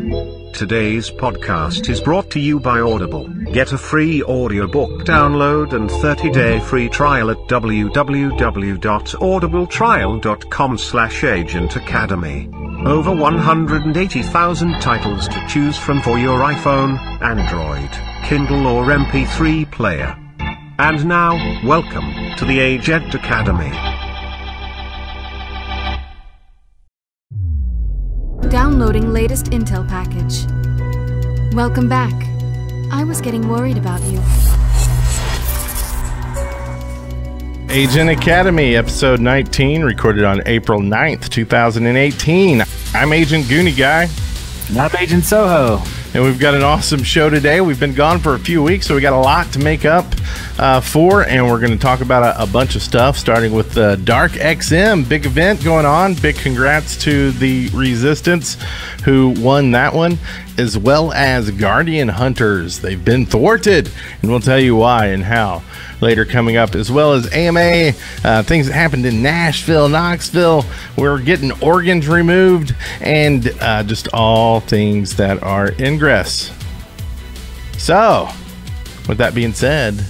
Today's podcast is brought to you by Audible. Get a free audiobook download and 30-day free trial at www.audibletrial.com/agentacademy. Over 180,000 titles to choose from for your iPhone, Android, Kindle or MP3 player. And now, welcome to the Agent Academy. Downloading latest intel package. Welcome back. I was getting worried about you. Agent Academy, episode 19, recorded on April 9th, 2018. I'm Agent GoonieGuy. And I'm Agent Soho. And we've got an awesome show today. We've been gone for a few weeks, so we got a lot to make up for, and we're going to talk about a bunch of stuff, starting with the Dark XM. Big event going on. Big congrats to the Resistance who won that one, as well as Guardian Hunters. They've been thwarted, and we'll tell you why and how later coming up, as well as AMA, things that happened in Nashville, Knoxville. We're getting organs removed, and just all things that are Ingress. So, with that being said,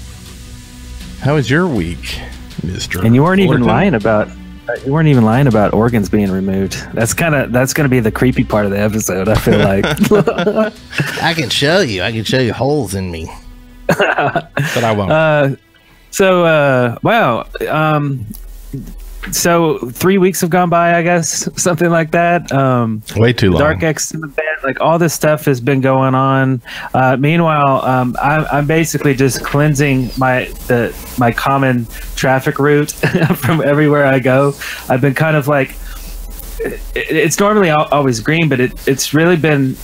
how was your week, Mr. And you weren't even Orton? lying about organs being removed. That's going to be the creepy part of the episode, I feel like. I can show you holes in me, but I won't. So 3 weeks have gone by, I guess, something like that. Way too long. Dark X event, like all this stuff has been going on. Meanwhile, I'm basically just cleansing my common traffic route from everywhere I go. I've been kind of like, it's normally always green, but it's really been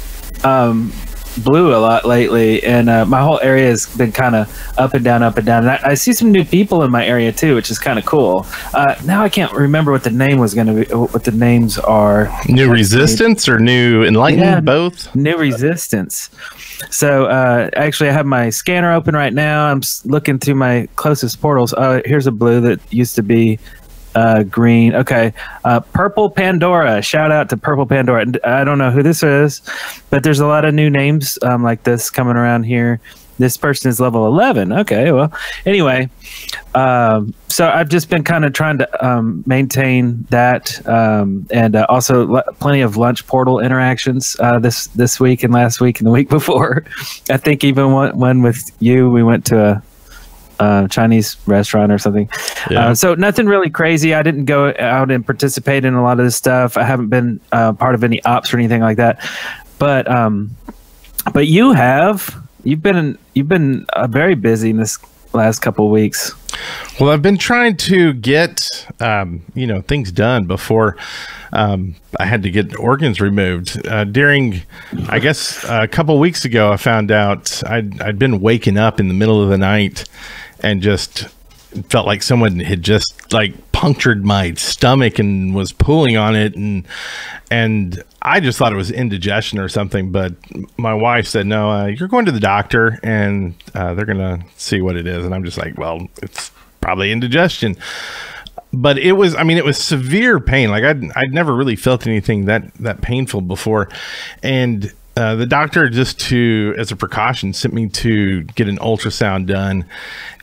blue a lot lately, and my whole area has been kind of up and down, and I see some new people in my area too, which is kind of cool. Now I can't remember what the name was going to be, what the names are. New Resistance or New Enlightened? Yeah, both? New Resistance. So actually I have my scanner open right now. I'm looking through my closest portals. Here's a blue that used to be green. Okay. Purple Pandora. Shout out to Purple Pandora. I don't know who this is, but there's a lot of new names like this coming around here. This person is level 11. Okay. Well, anyway, so I've just been kind of trying to maintain that, and also plenty of lunch portal interactions this week and last week and the week before. I think even one with you, we went to a Chinese restaurant or something. Yeah. So nothing really crazy. I didn't go out and participate in a lot of this stuff. I haven't been part of any ops or anything like that. But you have. You've been very busy in this last couple of weeks. Well, I've been trying to get things done before I had to get organs removed. During, I guess, a couple of weeks ago, I found out I'd been waking up in the middle of the night and just felt like someone had just like punctured my stomach and was pulling on it, and I just thought it was indigestion or something, but my wife said, no, you're going to the doctor and they're gonna see what it is. And I'm just like, well, it's probably indigestion. But it was severe pain. Like I'd never really felt anything that painful before. And the doctor, just as a precaution, sent me to get an ultrasound done,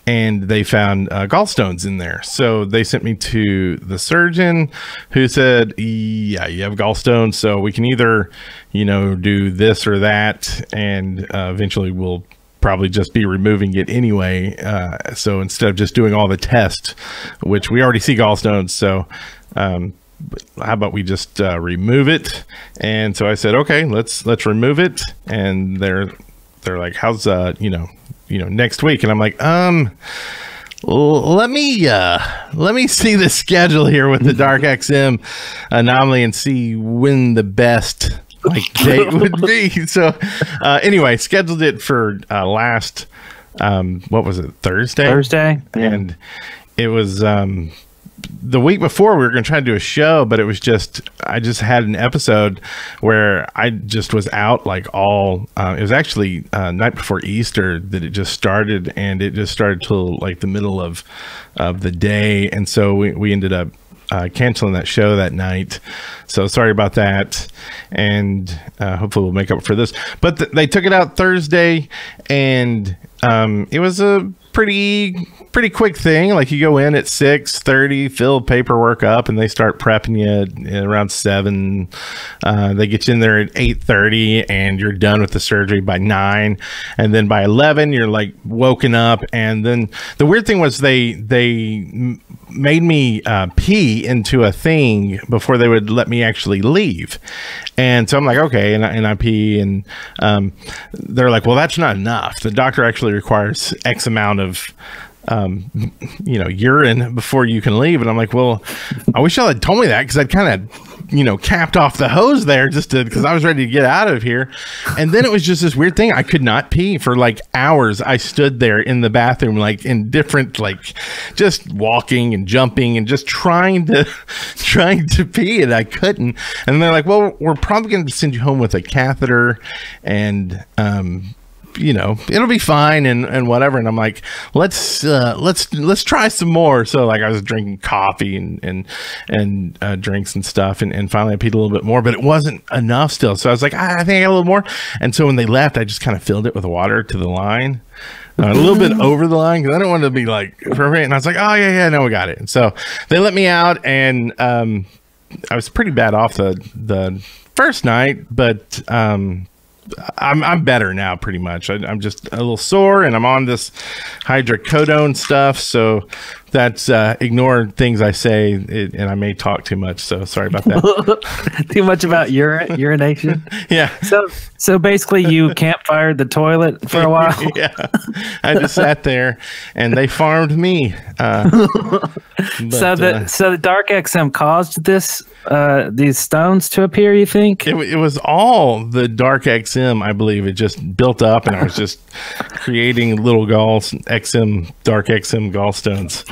and they found gallstones in there. So they sent me to the surgeon, who said, yeah, you have gallstones, so we can either, do this or that, and eventually we'll probably just be removing it anyway. So instead of just doing all the tests, which we already see gallstones, so how about we just remove it? And so I said, okay, let's remove it. And they're like, how's next week? And I'm like, let me see the schedule here with the Dark XM anomaly and see when the best date would be. So anyway, scheduled it for last what was it, Thursday? And it was the week before we were going to try to do a show, but it was I just had an episode where I just was out like all, it was actually night before Easter that it just started, and it just started till like the middle of the day. And so we ended up canceling that show that night. So sorry about that. And hopefully we'll make up for this. But they took it out Thursday, and it was a pretty quick thing. Like, you go in at 6:30, fill paperwork up, and they start prepping you at around 7. They get you in there at 8:30, and you're done with the surgery by 9. And then by 11, you're like woken up. And then the weird thing was they made me pee into a thing before they would let me actually leave. And so I'm like, okay, and I pee, and they're like, well, that's not enough. The doctor actually requires X amount of urine before you can leave. And I'm like, well, I wish y'all had told me that, because I'd kind of capped off the hose there because I was ready to get out of here. And then it was just this weird thing. I could not pee for like hours. I stood there in the bathroom, like in different, like just walking and jumping and just trying to pee, and I couldn't. And they're like, well, we're probably going to send you home with a catheter, and it'll be fine and whatever. And I'm like, let's try some more. So like, I was drinking coffee and drinks and stuff, and finally I peed a little bit more, but it wasn't enough still. So I was like, I think I got a little more. And so when they left, I just kind of filled it with water to the line, a little bit over the line, because I don't want to be like perfect. And I was like, oh yeah, no, we got it. And so they let me out, and I was pretty bad off the first night, but I'm better now, pretty much. I'm just a little sore, and I'm on this hydrocodone stuff, so that's ignore things I say, and I may talk too much, so sorry about that. Too much about urination. Yeah. So basically, you campfired the toilet for a while. Yeah, I just sat there, and they farmed me. So the Dark XM caused these stones to appear, you think? It was all the Dark XM, I believe. It just built up, and I was just creating little Dark XM gallstones.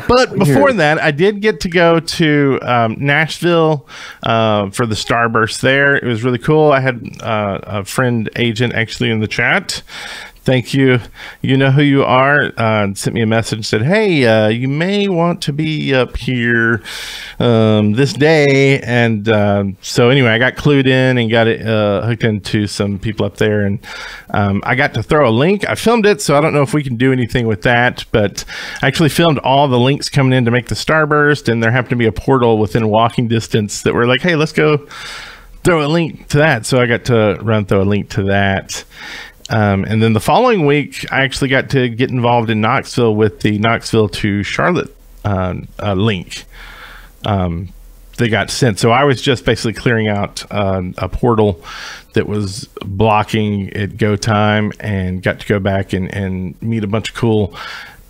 But before that, I did get to go to Nashville for the Starburst there. It was really cool. I had a friend agent actually in the chat. Thank you. You know who you are. Sent me a message, said, hey, you may want to be up here this day. And so anyway, I got clued in and got it hooked into some people up there. And I got to throw a link. I filmed it, so I don't know if we can do anything with that. But I actually filmed all the links coming in to make the Starburst. And there happened to be a portal within walking distance that were like, hey, let's go throw a link to that. So I got to throw a link to that. And then the following week, I actually got to get involved in Knoxville with the Knoxville to Charlotte link. They got sent. So I was just basically clearing out a portal that was blocking at go time, and got to go back and meet a bunch of cool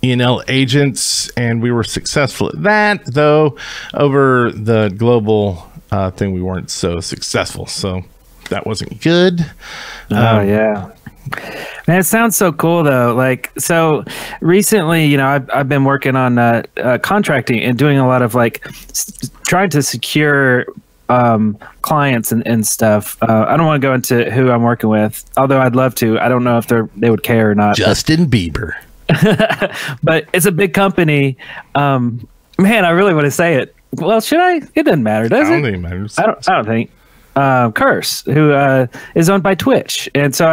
ENL agents. And we were successful at that, though over the global thing, we weren't so successful. So that wasn't good. Yeah. Man, it sounds so cool though. Like, so recently, I've been working on contracting and doing a lot of trying to secure clients and stuff. I don't want to go into who I'm working with, although I'd love to. I don't know if they would care or not. Justin Bieber. But it's a big company. Man, I really want to say it. Well, should I? It doesn't matter, does it? I don't think it matters. I don't think. Curse, who is owned by Twitch, and so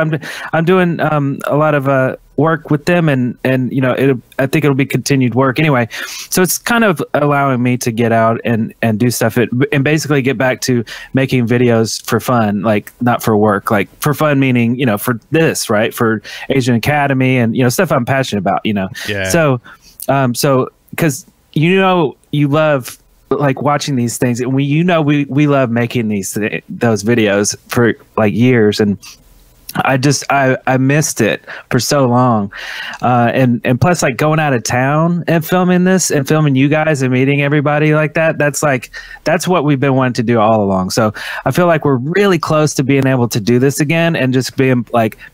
I'm doing a lot of work with them, and I think it'll be continued work anyway. So it's kind of allowing me to get out and do stuff and basically get back to making videos for fun, like not for work, like for fun, meaning for this, right, for Asian Academy and stuff I'm passionate about, Yeah. So because you love watching these things, and we love making those videos for years, and I missed it for so long, and plus going out of town and filming this and filming you guys and meeting everybody like that, that's what we've been wanting to do all along. So I feel like we're really close to being able to do this again and just being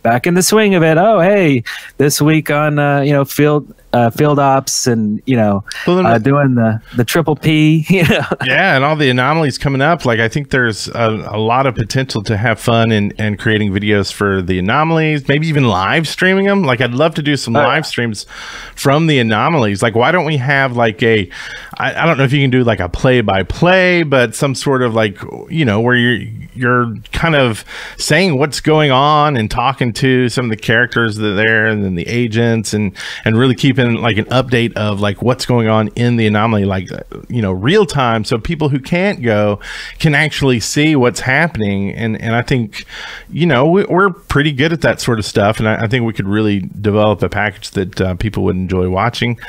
back in the swing of it. Oh, hey, this week on field ops and doing the triple P. Yeah, and all the anomalies coming up. I think there's a lot of potential to have fun and creating videos for the anomalies, maybe even live streaming them. I'd love to do some live streams from the anomalies. Why don't we have I I don't know if you can do like a play-by-play, but some sort of like, you know, where you're kind of saying what's going on and talking to some of the characters that are there, and then the agents, and really keeping like an update of like what's going on in the anomaly, like, you know, real time, so people who can't go can actually see what's happening. And I think, you know, we're pretty good at that sort of stuff, and I think we could really develop a package that people would enjoy watching.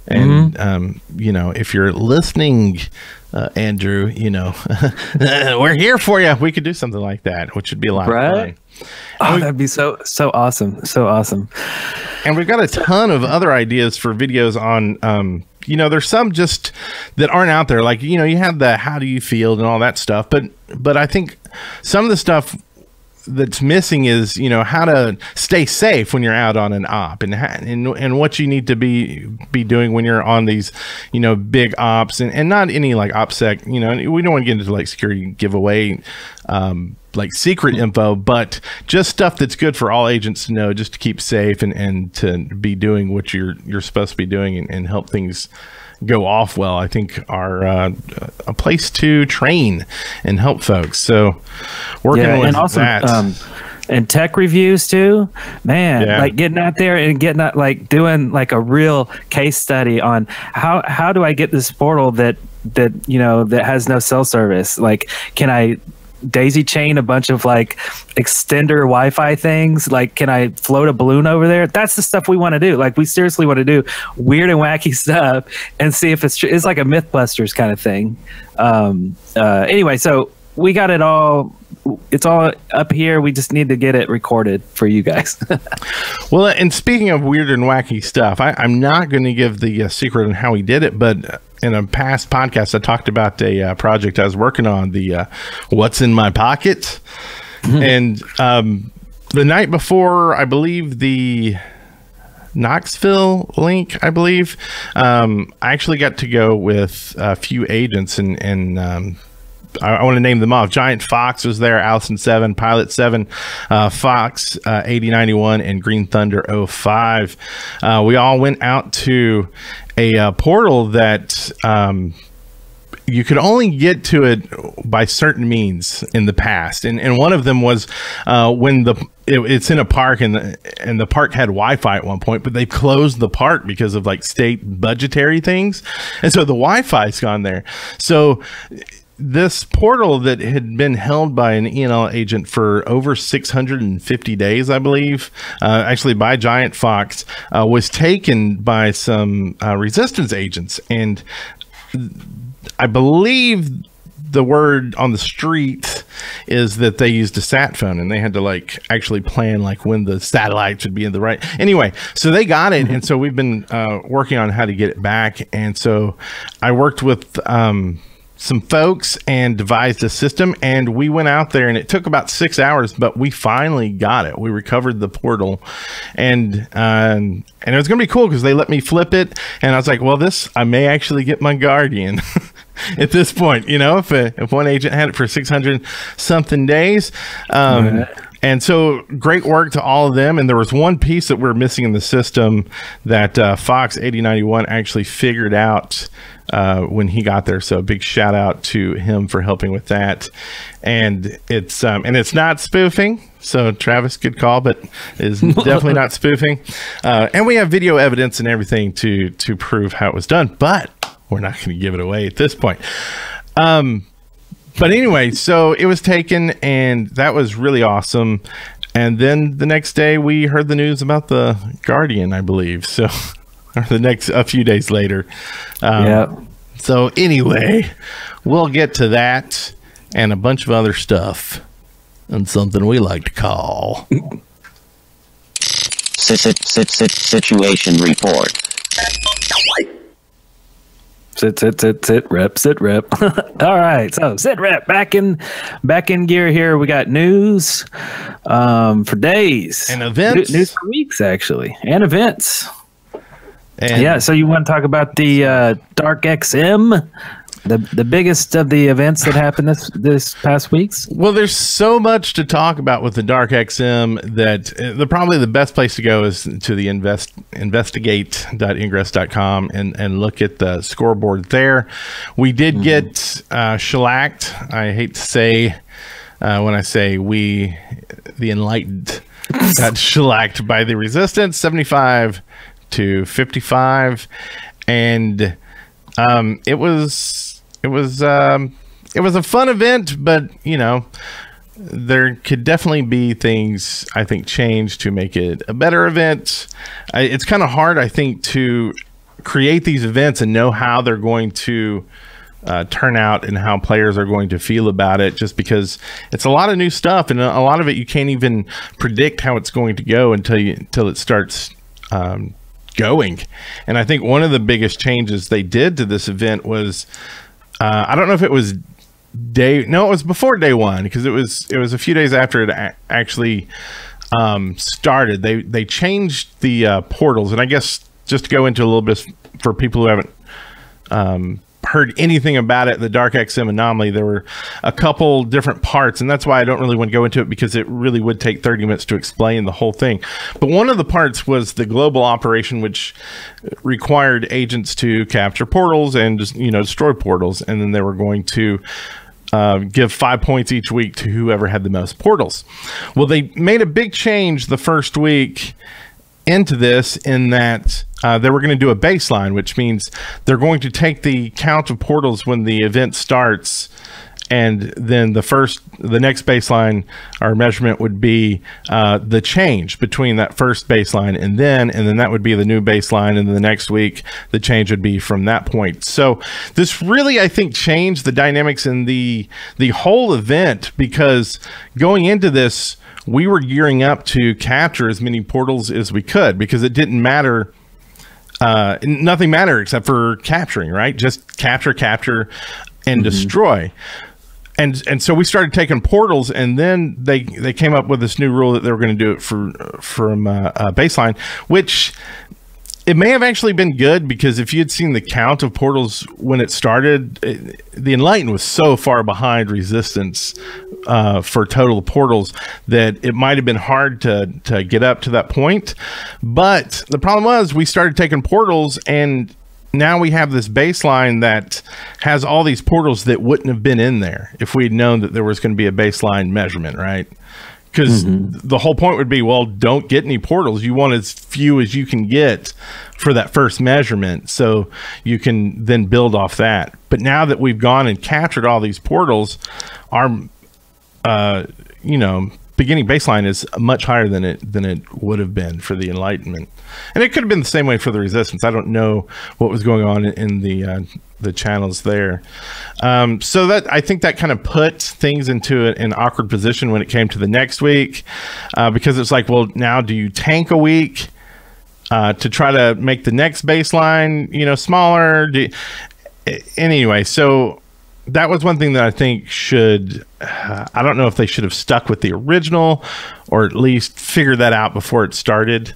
And you know, if you're listening, Andrew, you know, we're here for you. We could do something like that, which would be a lot of fun. Oh, that'd be so awesome. So awesome. And we've got a ton of other ideas for videos on, you know, there's some just that aren't out there. Like, you know, you have the how do you feel and all that stuff. But I think some of the stuff that's missing is, you know, how to stay safe when you're out on an op, and what you need to be doing when you're on these, you know, big ops, and not any like OPSEC, you know, we don't want to get into like security giveaway, like secret info, but just stuff that's good for all agents to know, just to keep safe and to be doing what you're supposed to be doing, and help things go off well, I think are a place to train and help folks. So working with that. And tech reviews too, man. Like getting out there and like doing like a real case study on how do I get this portal that you know that has no cell service? Like, can I daisy chain a bunch of like extender Wi-Fi things? Like, can I float a balloon over there? That's the stuff we want to do. Like, we seriously want to do weird and wacky stuff and see if it's true. It's like a Mythbusters kind of thing. Anyway, so we got it all. It's all up here. We just need to get it recorded for you guys. Well, and speaking of weird and wacky stuff, I'm not going to give the secret on how we did it, but in a past podcast, I talked about a project I was working on, the What's in My Pocket. And the night before, I believe the Knoxville link, I believe, I actually got to go with a few agents, and I want to name them off. Giant Fox was there, Allison 7, Pilot 7, Fox 8091, and Green Thunder 05. We all went out to a portal that you could only get to it by certain means in the past, and one of them was when it's in a park, and the park had Wi-Fi at one point, but they closed the park because of like state budgetary things, and so the Wi-Fi's gone there. So this portal that had been held by an ENL agent for over 650 days, I believe, actually by Giant Fox, was taken by some resistance agents. And I believe the word on the street is that they used a sat phone, and they had to like actually plan like when the satellites would be in the right. Anyway, so they got it. And so we've been working on how to get it back. And so I worked with some folks and devised a system, and we went out there, and it took about 6 hours, but we finally got it. We recovered the portal, and it was gonna be cool because they let me flip it, and I was like, well, I may actually get my Guardian at this point, you know, if one agent had it for 600 something days. And so great work to all of them. And there was one piece that we're missing in the system that Fox 8091 actually figured out when he got there. So a big shout out to him for helping with that. And it's not spoofing. So Travis, good call, but is definitely not spoofing. And we have video evidence and everything to prove how it was done, but we're not going to give it away at this point. But anyway, so it was taken, and that was really awesome. And then the next day we heard the news about the Guardian, I believe. So or a few days later. So anyway, we'll get to that and a bunch of other stuff and something we like to call situation report. Sit rep. All right, so sit rep back in gear here. We got news for days and events, news for weeks actually, and events. And yeah, so you want to talk about the Dark XM The biggest of the events that happened this past weeks? Well, there's so much to talk about with the Dark XM that probably the best place to go is to the investigate.ingress.com and look at the scoreboard there. We did get shellacked. I hate to say when I say we, the enlightened, got shellacked by the resistance, 75-55, and it was a fun event, but you know, there could definitely be things I think change to make it a better event. It's kind of hard, I think, to create these events and know how they're going to turn out and how players are going to feel about it, just because it's a lot of new stuff, and a lot of it you can't even predict how it's going to go until it starts going. And I think one of the biggest changes they did to this event was I don't know if it was it was before day one, because it was a few days after it actually started. They changed the portals, and I guess just to go into a little bit for people who haven't heard anything about it, the Dark XM anomaly, there were a couple different parts, and that's why I don't really want to go into it, because it really would take 30 minutes to explain the whole thing. But one of the parts was the global operation, which required agents to capture portals and just, you know, destroy portals, and then they were going to give 5 points each week to whoever had the most portals. Well, they made a big change the first week into this, in that they were going to do a baseline, which means they're going to take the count of portals when the event starts, and then the next baseline or measurement would be the change between that first baseline and then that would be the new baseline, and then the next week the change would be from that point. So this really, I think, changed the dynamics in the whole event, because going into this, we were gearing up to capture as many portals as we could, because it didn't matter. Nothing mattered except for capturing, right? Just capture, and destroy. And so we started taking portals, and then they came up with this new rule that they were going to do it from baseline, which it may have actually been good, because if you had seen the count of portals when it started, the Enlightened was so far behind Resistance for total portals that it might have been hard to get up to that point. But the problem was, we started taking portals, and now we have this baseline that has all these portals that wouldn't have been in there if we'd known that there was going to be a baseline measurement, right? Because the whole point would be, well, don't get any portals. You want as few as you can get for that first measurement, so you can then build off that. But now that we've gone and captured all these portals, our beginning baseline is much higher than it would have been for the Enlightenment, and it could have been the same way for the Resistance. I don't know what was going on in the channels there. So that, I think that kind of put things into an awkward position when it came to the next week, because it's like, well, now do you tank a week to try to make the next baseline, smaller? Anyway, so that was one thing that I think I don't know if they should have stuck with the original, or at least figured that out before it started.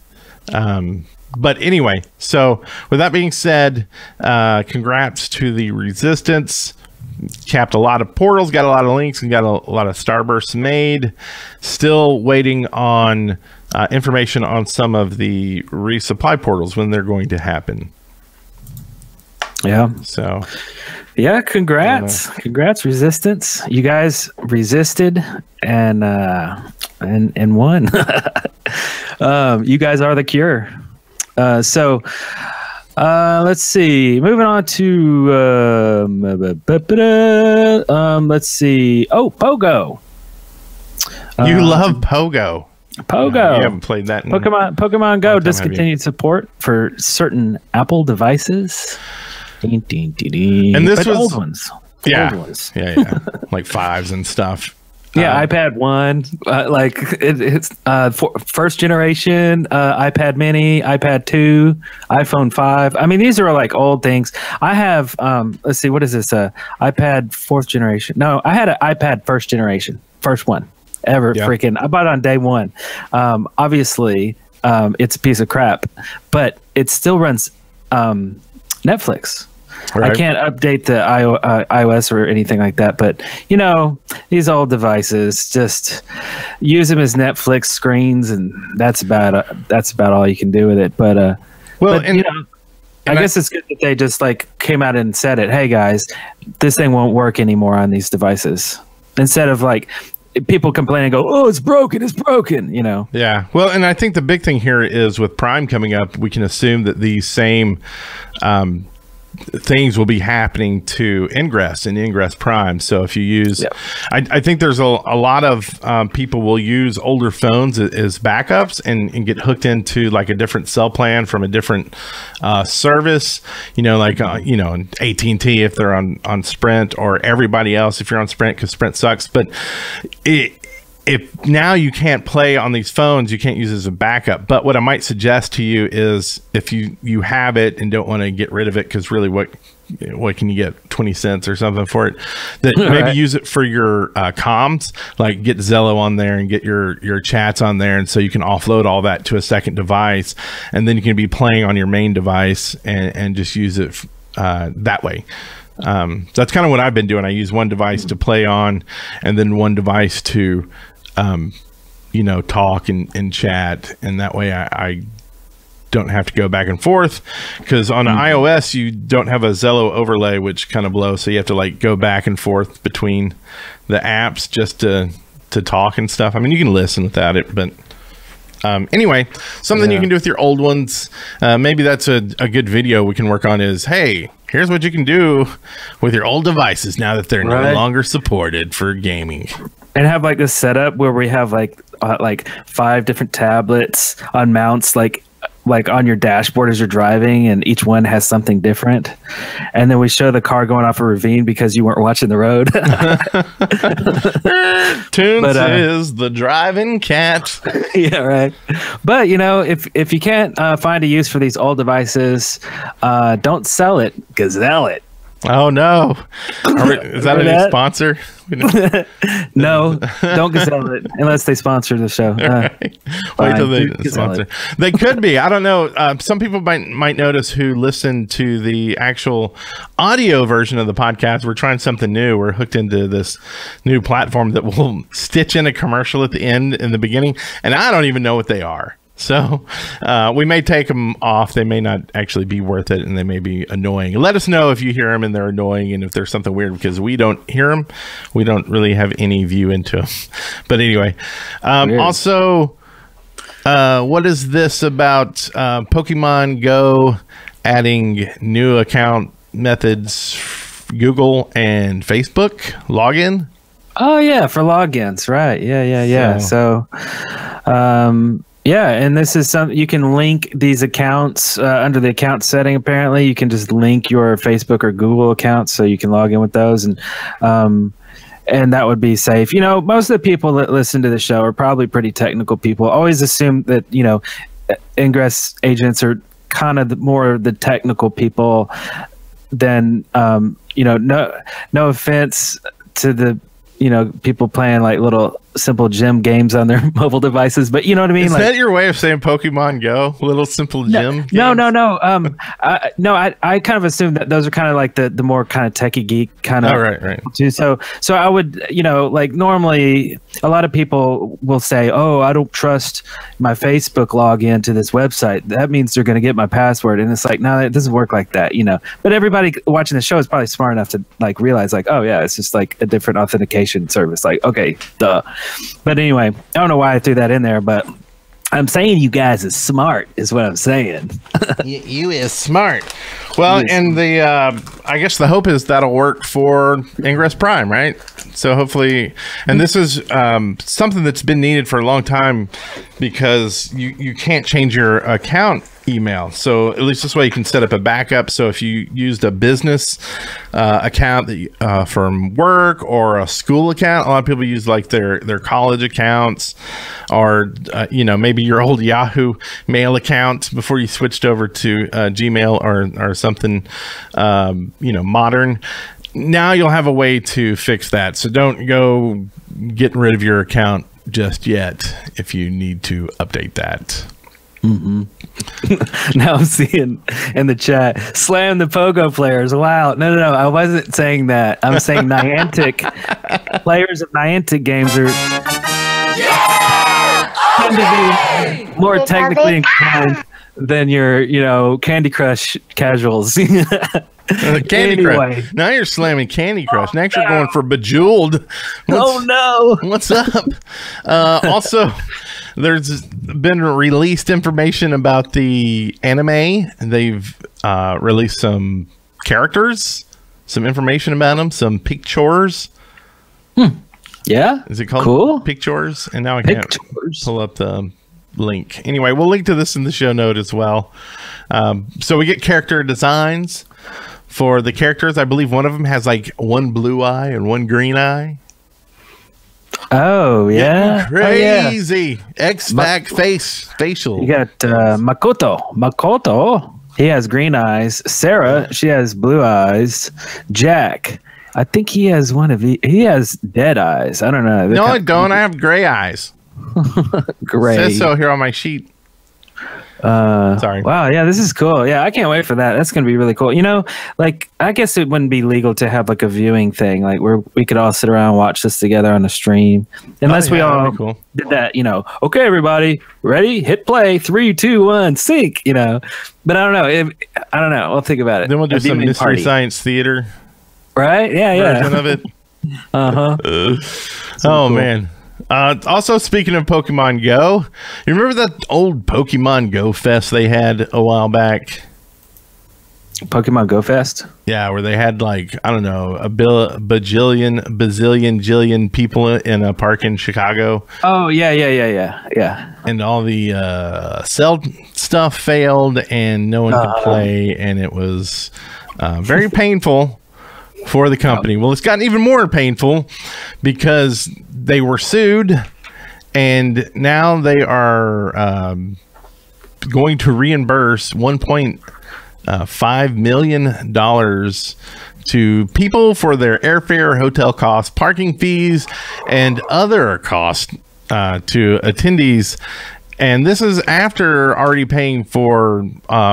But anyway, so with that being said, congrats to the Resistance. Capped a lot of portals, got a lot of links, and got a lot of starbursts made. Still waiting on information on some of the resupply portals, when they're going to happen. Yeah. So yeah, congrats. Congrats, Resistance. You guys resisted and won. You guys are the cure. So let's see. Moving on to let's see. Oh, Pogo. You love Pogo. Pogo. You haven't played that in Pokemon Go discontinued support for certain Apple devices. And this was old ones. Yeah. Old ones. Yeah. Like 5s and stuff. Yeah, iPad 1, it's first generation, iPad mini, iPad 2, iPhone 5. I mean, these are like old things. I have, let's see, what is this? iPad 4th generation. No, I had an iPad 1st generation, first one ever. Yeah. Freaking, I bought it on day one. Obviously, it's a piece of crap, but it still runs Netflix. I can't update the iOS or anything like that. But you know, these old devices, just use them as Netflix screens, and that's about all you can do with it. But you know, I guess it's good that they just like came out and said it. Hey guys, this thing won't work anymore on these devices. Instead of like people complain and go, oh, it's broken, you know? Yeah. Well, and I think the big thing here is with Prime coming up, we can assume that these same things will be happening to Ingress and Ingress Prime. So if you use, I think there's a lot of people will use older phones as backups and get hooked into like a different cell plan from a different service, you know, like, you know, AT&T if they're on Sprint, or everybody else if you're on Sprint, because Sprint sucks. But if now you can't play on these phones, you can't use it as a backup. But what I might suggest to you is if you have it and don't want to get rid of it, because really what can you get, 20 cents or something for it, that maybe use it for your comms, like get Zello on there and get your chats on there, and so you can offload all that to a second device, and then you can be playing on your main device and just use it that way. So that's kind of what I've been doing. I use one device to play on, and then one device to you know, talk and chat, and that way I don't have to go back and forth, because on iOS you don't have a Zello overlay, which kind of blows, so you have to like go back and forth between the apps just to talk and stuff. I mean, you can listen without it, but anyway, something you can do with your old ones, maybe that's a good video we can work on, is hey, here's what you can do with your old devices now that they're no longer supported for gaming. And have like this setup where we have like 5 different tablets on mounts, like on your dashboard as you're driving, and each one has something different. And then we show the car going off a ravine because you weren't watching the road. Tunes is the driving cat. Yeah, right. But you know, if you can't find a use for these old devices, don't sell it, gazelle it. Oh no! Is that a new sponsor? No, don't gazelle it unless they sponsor the show. Wait till they sponsor. They could be. I don't know. Some people might notice who listen to the actual audio version of the podcast. We're trying something new. We're hooked into this new platform that will stitch in a commercial at the end and the beginning, and I don't even know what they are. So we may take them off. They may not actually be worth it, and they may be annoying. Let us know if you hear them and they're annoying, and if there's something weird, because we don't hear them. We don't really have any view into them. But anyway, also, what is this about Pokemon Go adding new account methods, Google and Facebook login? Oh yeah, for logins, right? Yeah. So yeah, and this is something you can link these accounts under the account setting. Apparently, you can just link your Facebook or Google accounts so you can log in with those, and that would be safe. You know, most of the people that listen to the show are probably pretty technical people. Always assume that, you know, Ingress agents are kind of more the technical people than you know. No offense to the, you know, people playing like little simple gym games on their mobile devices, but you know what I mean? Is that your way of saying Pokemon Go? Little simple gym games? No. I kind of assume that those are kind of like the more kind of techie geek kind of. Oh, right. Too. So I would, you know, like normally a lot of people will say, oh, I don't trust my Facebook login to this website. That means they're going to get my password. And it's like, no, it doesn't work like that, you know. But everybody watching the show is probably smart enough to like realize like, oh yeah, it's just like a different authentication service. Like, okay, duh. But anyway, I don't know why I threw that in there, but I'm saying you guys is smart is what I'm saying. you is smart. Well, and the I guess the hope is that'll work for Ingress Prime, right? So hopefully, and this is something that's been needed for a long time, because you can't change your account email. So at least this way you can set up a backup. So if you used a business account that from work, or a school account, a lot of people use like their college accounts, or you know, maybe your old Yahoo Mail account before you switched over to Gmail or something you know, modern. Now you'll have a way to fix that. So don't go getting rid of your account just yet if you need to update that. Now I'm seeing in the chat, slam the Pogo players. Wow. No. I wasn't saying that. I'm saying Niantic players of Niantic games are tend to be more technically inclined than your, Candy Crush casuals. Candy Crush. Now you're slamming Candy Crush. Next you're going for Bejeweled. No. What's up? Also, there's been released information about the anime. They've released some characters, some information about them, some pictures. Yeah. Is it called cool pictures? And now I can't pull up the link. Anyway, we'll link to this in the show note as well. So we get character designs for the characters. I believe one of them has like one blue eye and one green eye. Oh yeah, crazy. X-Pac facial. You got Makoto. He has green eyes. Sarah, she has blue eyes. Jack, I think he has he has dead eyes. I don't know. No, I don't. I have gray eyes. Gray. It says so here on my sheet. Sorry. Wow. Yeah, this is cool. Yeah, I can't wait for that. That's going to be really cool. I guess it wouldn't be legal to have like a viewing thing, like where we could all sit around and watch this together on a stream, unless we all did that. Okay, everybody, ready? Hit play. 3, 2, 1, sync. But I don't know. I don't know. We'll think about it. Then we'll do some Mystery Science Theater. Right? Yeah. Version of it. Cool. Man. Also, speaking of Pokemon Go, you remember that old Pokemon Go Fest they had a while back? Pokemon Go Fest? Yeah, where they had like, I don't know, a bazillion people in a park in Chicago. Oh, yeah. And all the cell stuff failed and no one could play, and it was very painful for the company. Well, it's gotten even more painful because they were sued, and now they are going to reimburse $1.5 million to people for their airfare, hotel costs, parking fees, and other costs to attendees. And this is after already paying for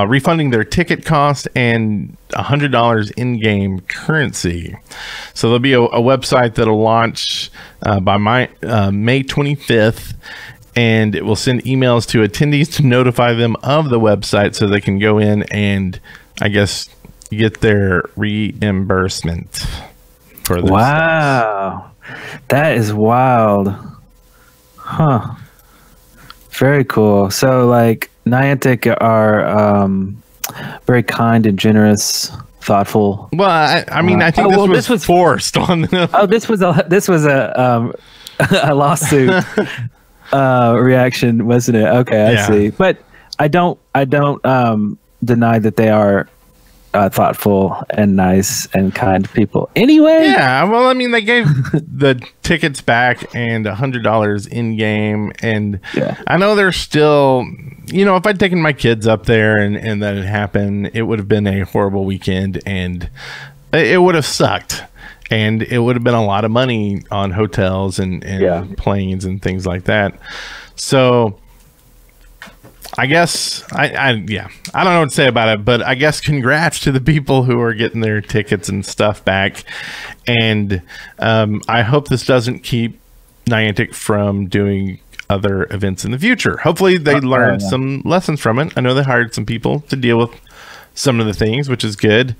refunding their ticket cost and $100 in-game currency. So there'll be a website that'll launch by May 25th, and it will send emails to attendees to notify them of the website so they can go in and, I guess, get their reimbursement for this. Wow. That is wild. Huh. Very cool. So, like, Niantic are very kind and generous, thoughtful. Well, I mean, I think this was forced on them. Oh, this was a lawsuit reaction, wasn't it? Okay, I see. But I don't deny that they are thoughtful and nice and kind people. Anyway, yeah. Well, I mean, they gave the tickets back and $100 in game, and I know they're still. If I'd taken my kids up there and that had happened, it would have been a horrible weekend, and it would have sucked, and it would have been a lot of money on hotels and planes and things like that. So I guess I don't know what to say about it, but I guess congrats to the people who are getting their tickets and stuff back. And I hope this doesn't keep Niantic from doing other events in the future. Hopefully they learned some lessons from it. I know they hired some people to deal with some of the things, which is good.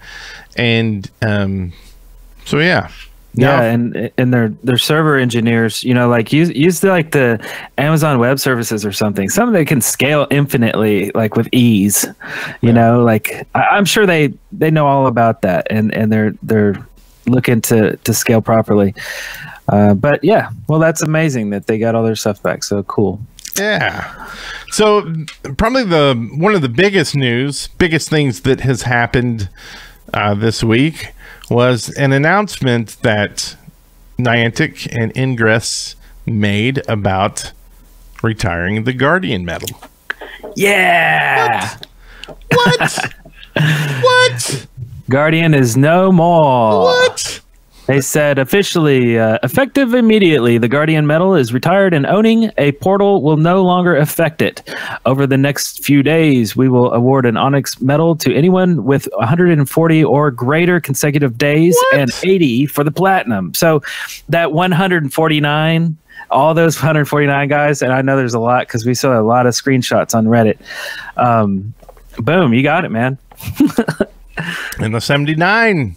And so yeah. Yeah, and their server engineers, like use the Amazon Web Services or something that can scale infinitely, like with ease. Like I'm sure they know all about that, and they're looking to scale properly. But yeah, well, that's amazing that they got all their stuff back. So cool. Yeah. So probably one of the biggest things that has happened this week was an announcement that Niantic and Ingress made about retiring the Guardian medal. Yeah. What? What? Guardian is no more. What? They said officially, effective immediately, the Guardian Medal is retired and owning a portal will no longer affect it. Over the next few days, we will award an Onyx Medal to anyone with 140 or greater consecutive days and 80 for the Platinum. So that 149, all those 149 guys, and I know there's a lot because we saw a lot of screenshots on Reddit. Boom, you got it, man. And the 79.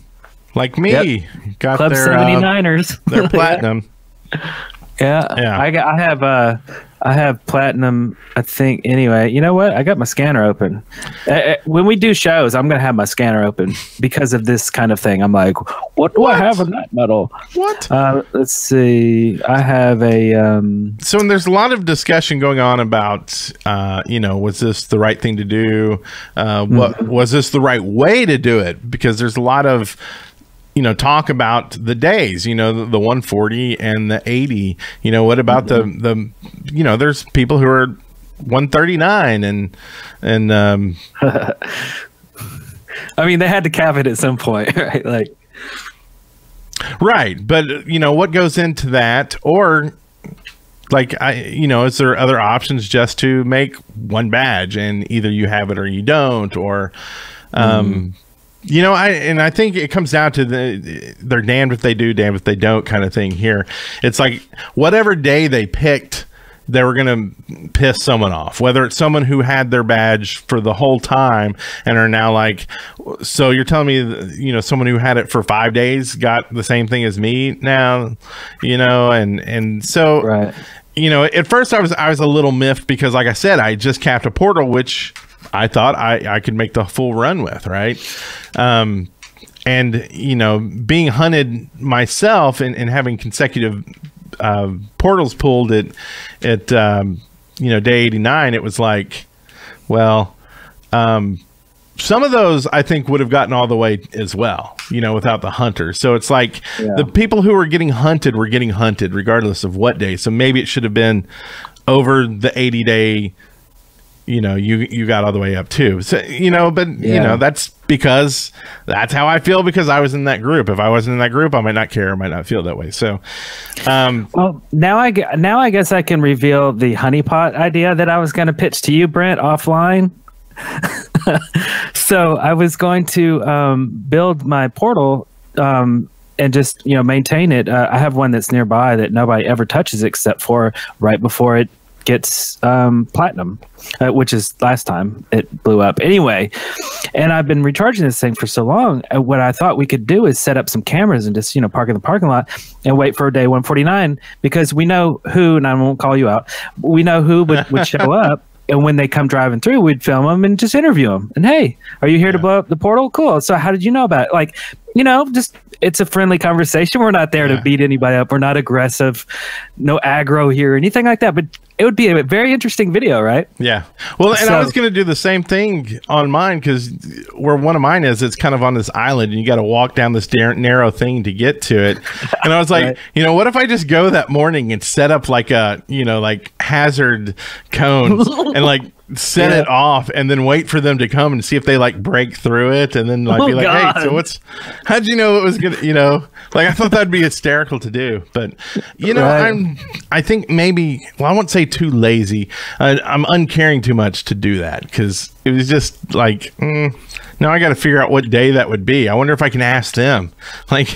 Like me, got Club their 79ers. their platinum. Yeah. I have platinum. I think anyway. You know what? I got my scanner open. When we do shows, I'm gonna have my scanner open because of this kind of thing. I'm like, what do I have in that medal? What? Let's see. I have a. So there's a lot of discussion going on about, was this the right thing to do? What was this the right way to do it? Because there's a lot of talk about the days, the 140 and the 80, what about the there's people who are 139 and I mean, they had to cap it at some point, right? Like, right. But what goes into that, or like, is there other options just to make one badge and either you have it or you don't, or, I think it comes down to they're damned if they do, damned if they don't kind of thing here. It's like whatever day they picked, they were going to piss someone off, whether it's someone who had their badge for the whole time and are now like, so you're telling me, someone who had it for 5 days got the same thing as me now, and so, right. At first I was a little miffed because, like I said, I just capped a portal, which I thought I could make the full run with, right? And being hunted myself and having consecutive portals pulled at day 89, it was like, well, some of those I think would have gotten all the way as well, without the hunters. So it's like the people who were getting hunted regardless of what day. So maybe it should have been over the 80-day. You got all the way up too. So, that's because that's how I feel because I was in that group. If I wasn't in that group, I might not care. I might not feel that way. So, well, now I guess I can reveal the honeypot idea that I was going to pitch to you, Brent, offline. So I was going to build my portal and just maintain it. I have one that's nearby that nobody ever touches except for right before it gets platinum, which is last time it blew up anyway. And I've been recharging this thing for so long. What I thought we could do is set up some cameras and just park in the parking lot and wait for day 149, because we know who, and I won't call you out, we know who would show up. And when they come driving through, we'd film them and just interview them. And hey, are you here to blow up the portal? Cool. So how did you know about it? Like, just it's a friendly conversation. We're not there to beat anybody up. We're not aggressive. No aggro here, anything like that. But it would be a very interesting video, right? Yeah. Well, and I was going to do the same thing on mine, because where one of mine is, it's kind of on this island and you got to walk down this narrow thing to get to it. And I was like, right. What if I just go that morning and set up like a, like hazard cones and like set it off and then wait for them to come and see if they like break through it, and then like be like, God. hey, so how'd you know it was gonna, like I thought that'd be hysterical to do, but Right. I think maybe, well, I won't say too lazy. I'm uncaring too much to do that, because it was just like, now I got to figure out what day that would be. I wonder if I can ask them, like,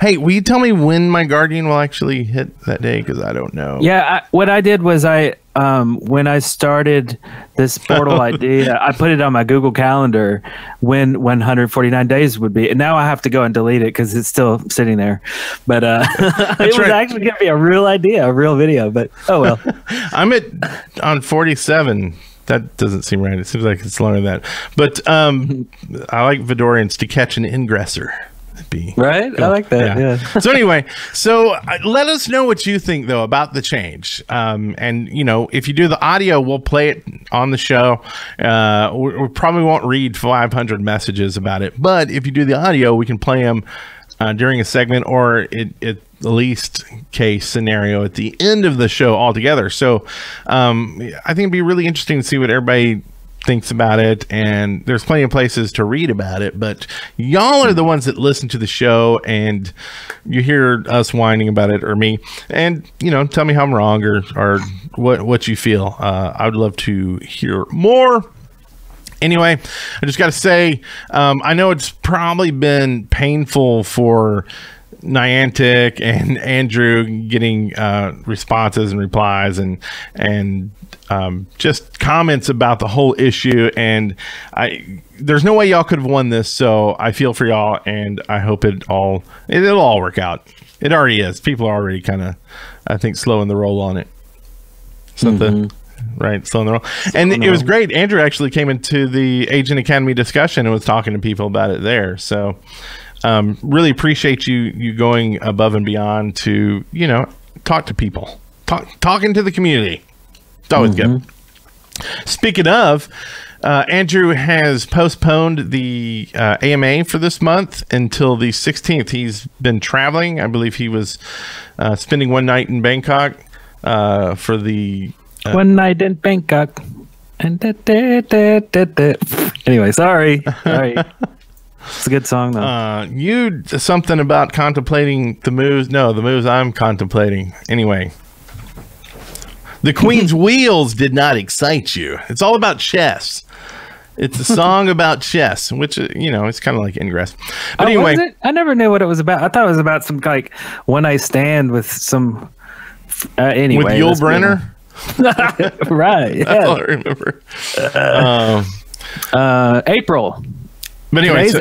hey, will you tell me when my Guardian will actually hit that day? Because I don't know. Yeah, what I did was when I started this portal idea, I put it on my Google Calendar when 149 days would be. And now I have to go and delete it because it's still sitting there. But it was actually going to be a real idea, a real video. But oh well. I'm on 47. That doesn't seem right. It seems like it's longer than that. But I like Vidorians to catch an ingresser. Right? Cool. I like that. Yeah. So anyway, let us know what you think though about the change. And if you do the audio, we'll play it on the show. We probably won't read 500 messages about it, but if you do the audio, we can play them during a segment, or at the least case scenario at the end of the show altogether. So I think it'd be really interesting to see what everybody thinks about it, and there's plenty of places to read about it, but y'all are the ones that listen to the show, and you hear us whining about it, or me, and tell me how I'm wrong, or what you feel. I would love to hear more. Anyway, I just got to say, I know it's probably been painful for Niantic and Andrew getting responses and replies and just comments about the whole issue, and there's no way y'all could have won this, so I feel for y'all, and I hope it'll all work out. It already is. People are already kind of, I think, slowing the roll on it. Something. Right, slowing the roll. And it was great. Andrew actually came into the Agent Academy discussion and was talking to people about it there. So really appreciate you going above and beyond to, talk to people. Talking to the community. It's always good. Speaking of, Andrew has postponed the AMA for this month until the 16th. He's been traveling. I believe he was spending one night in Bangkok for the... one night in Bangkok. Anyway, sorry. It's a good song, though. Something about contemplating the moves. No, the moves I'm contemplating. Anyway. The Queen's Wheels did not excite you. It's all about chess. It's a song about chess, which, it's kind of like Ingress. But anyway. I never knew what it was about. I thought it was about some, one-night stand with some... anyway. With Yul Brynner? Right. Yeah. That's all I remember. April. But anyway, so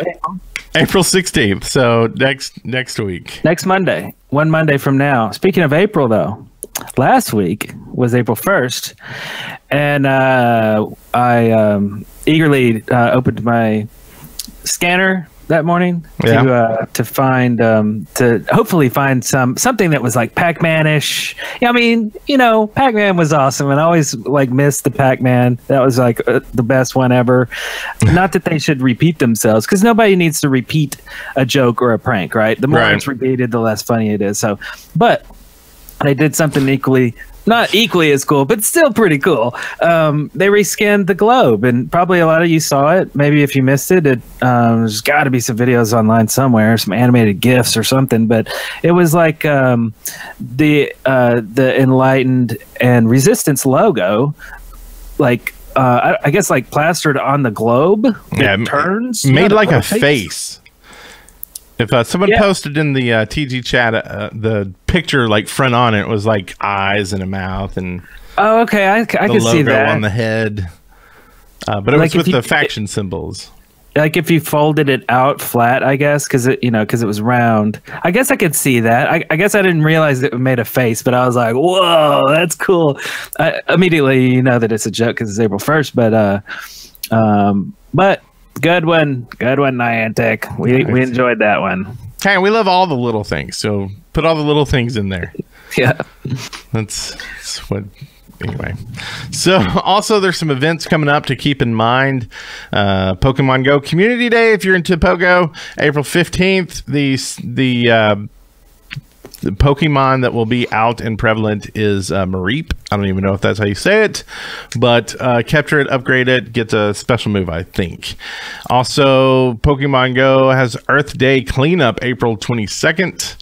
April 16th. So next week. Next Monday. One Monday from now. Speaking of April, though, last week was April 1st. And I eagerly opened my scanner that morning to find to hopefully find something that was like Pac-Man-ish. Yeah, I mean, Pac-Man was awesome, and I always missed the Pac-Man. That was the best one ever. Not that they should repeat themselves, because nobody needs to repeat a joke or a prank, right? The more it's repeated, the less funny it is. So, but they did something not equally as cool, but still pretty cool. They reskinned the globe, and probably a lot of you saw it. Maybe if you missed it, there's got to be some videos online somewhere, some animated GIFs or something. But it was like the Enlightened and Resistance logo, I guess plastered on the globe. Yeah, turns made like a face. If someone posted in the TG chat the picture front on it was like eyes and a mouth and okay, I can see that on the head, but it was with the faction symbols. If you folded it out flat, I guess, because it was round. I guess I could see that. I guess I didn't realize it made a face, but I was like, "Whoa, that's cool!" Immediately, that it's a joke because it's April 1st, but. Good one, Niantic. We enjoyed that one. Hey, we love all the little things, so put all the little things in there. Yeah, that's what. Anyway, so also there's some events coming up to keep in mind. Pokemon Go Community Day, if you're into Pogo, April 15th. The Pokemon that will be out and prevalent is Mareep. I don't even know if that's how you say it, but capture it, upgrade it, gets a special move, I think. Also, Pokemon Go has Earth Day cleanup April 22nd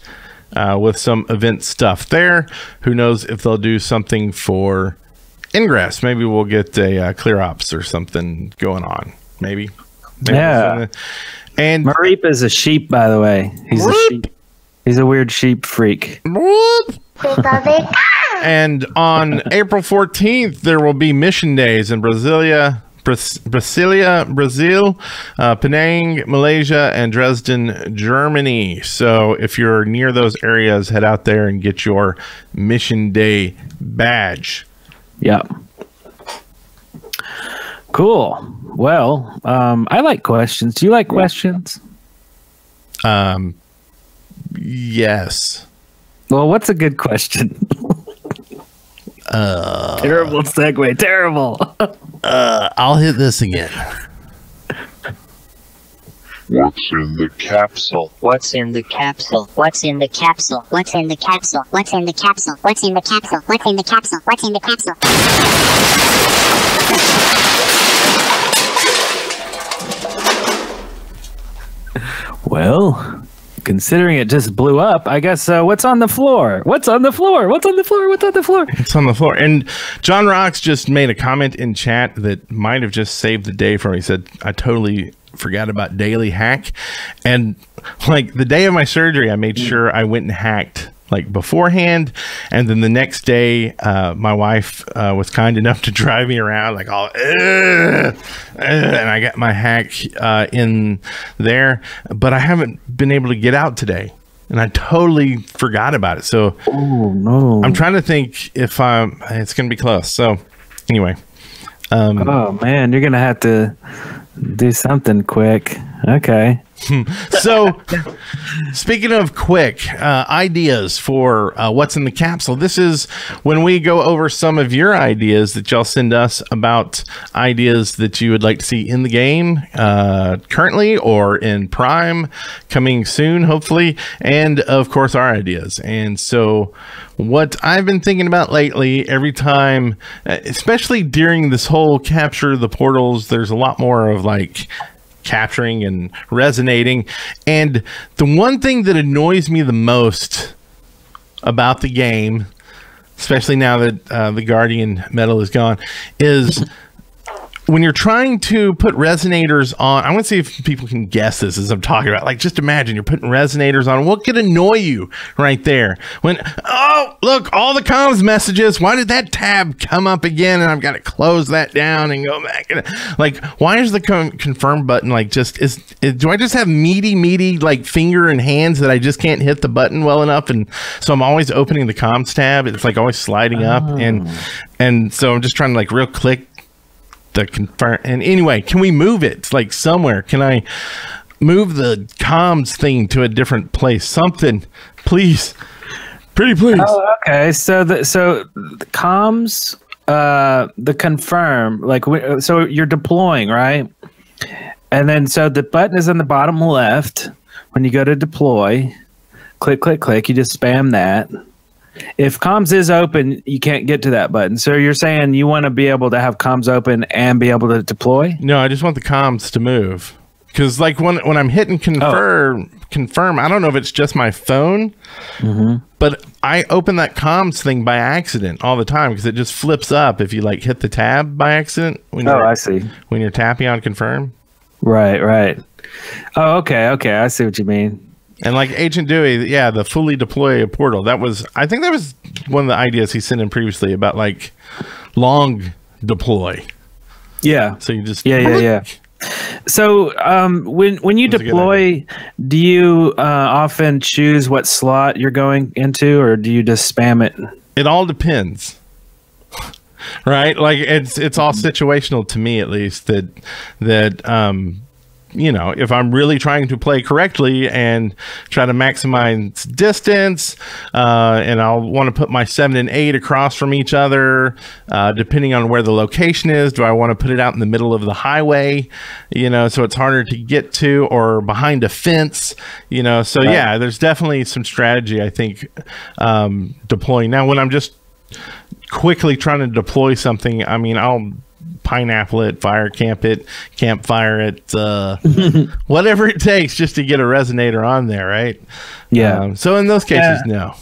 with some event stuff there. Who knows if they'll do something for Ingress? Maybe we'll get a clear ops or something going on. Maybe yeah. And Mareep is a sheep, by the way. He's a sheep. He's a weird sheep freak. And on April 14th, there will be mission days in Brazil, Penang, Malaysia, and Dresden, Germany. So if you're near those areas, head out there and get your mission day badge. Yep. Cool. Well, I like questions. Do you like questions? Yes. Well, what's a good question? Terrible segue. Terrible. I'll hit this again. What's in the capsule? What's in the capsule? What's in the capsule? What's in the capsule? What's in the capsule? What's in the capsule? What's in the capsule? What's in the capsule? Well, considering it just blew up, I guess what's on the floor? What's on the floor? What's on the floor? What's on the floor? It's on the floor. And John Rocks just made a comment in chat that might have just saved the day for me. He said, I totally forgot about daily hack. And like the day of my surgery, I made sure I went and hacked like beforehand, and then the next day my wife was kind enough to drive me around like all and I got my hack in there, but I haven't been able to get out today, and I totally forgot about it. So I'm trying to think if it's gonna be close. So anyway, oh man, you're gonna have to do something quick. Okay. So, speaking of quick ideas for what's in the capsule, this is when we go over some of your ideas that y'all send us about ideas that you would like to see in the game currently or in Prime coming soon, hopefully, and of course our ideas. And so what I've been thinking about lately, every time, especially during this whole capture the portals, there's a lot more of like capturing and resonating, and the one thing that annoys me the most about the game, especially now that the Guardian medal is gone, is when you're trying to put resonators on. I want to see if people can guess this as I'm talking about. Like, just imagine you're putting resonators on. What could annoy you right there? When, oh, look, all the comms messages. Why did that tab come up again? And I've got to close that down and go back. And, like, why is the confirm button like just do I just have meaty like finger and hands that I just can't hit the button well enough? And so I'm always opening the comms tab. It's like always sliding up, and so I'm just trying to like real click the confirm. And anyway, can we move it like somewhere? Can I move the comms thing to a different place? Something, please, pretty please. Oh, okay. So the comms, the confirm, like so you're deploying, right? And then so the button is on the bottom left. When you go to deploy, click, click, click. You just spam that. If comms is open, you can't get to that button. So you're saying you want to be able to have comms open and be able to deploy? No, I just want the comms to move. Because like when I'm hitting confirm, I don't know if it's just my phone, but I open that comms thing by accident all the time because it just flips up if you like hit the tab by accident. I see. When you're tapping on confirm. Right. Oh, okay. I see what you mean. And like Agent Dewey, yeah, the fully deploy a portal. I think that was one of the ideas he sent in previously about like long deploy. Yeah. So you just yeah. So when you deploy, do you often choose what slot you're going into, or do you just spam it? It all depends. Right? Like it's all situational to me, at least, that you know, if I'm really trying to play correctly and try to maximize distance, and I'll want to put my 7 and 8 across from each other, depending on where the location is. Do I want to put it out in the middle of the highway, you know, so it's harder to get to, or behind a fence, you know? So yeah, there's definitely some strategy, I think, deploying. Now, when I'm just quickly trying to deploy something, I mean, I'll pineapple it, fire camp it, campfire it, whatever it takes just to get a resonator on there, right? Yeah. So in those cases, no.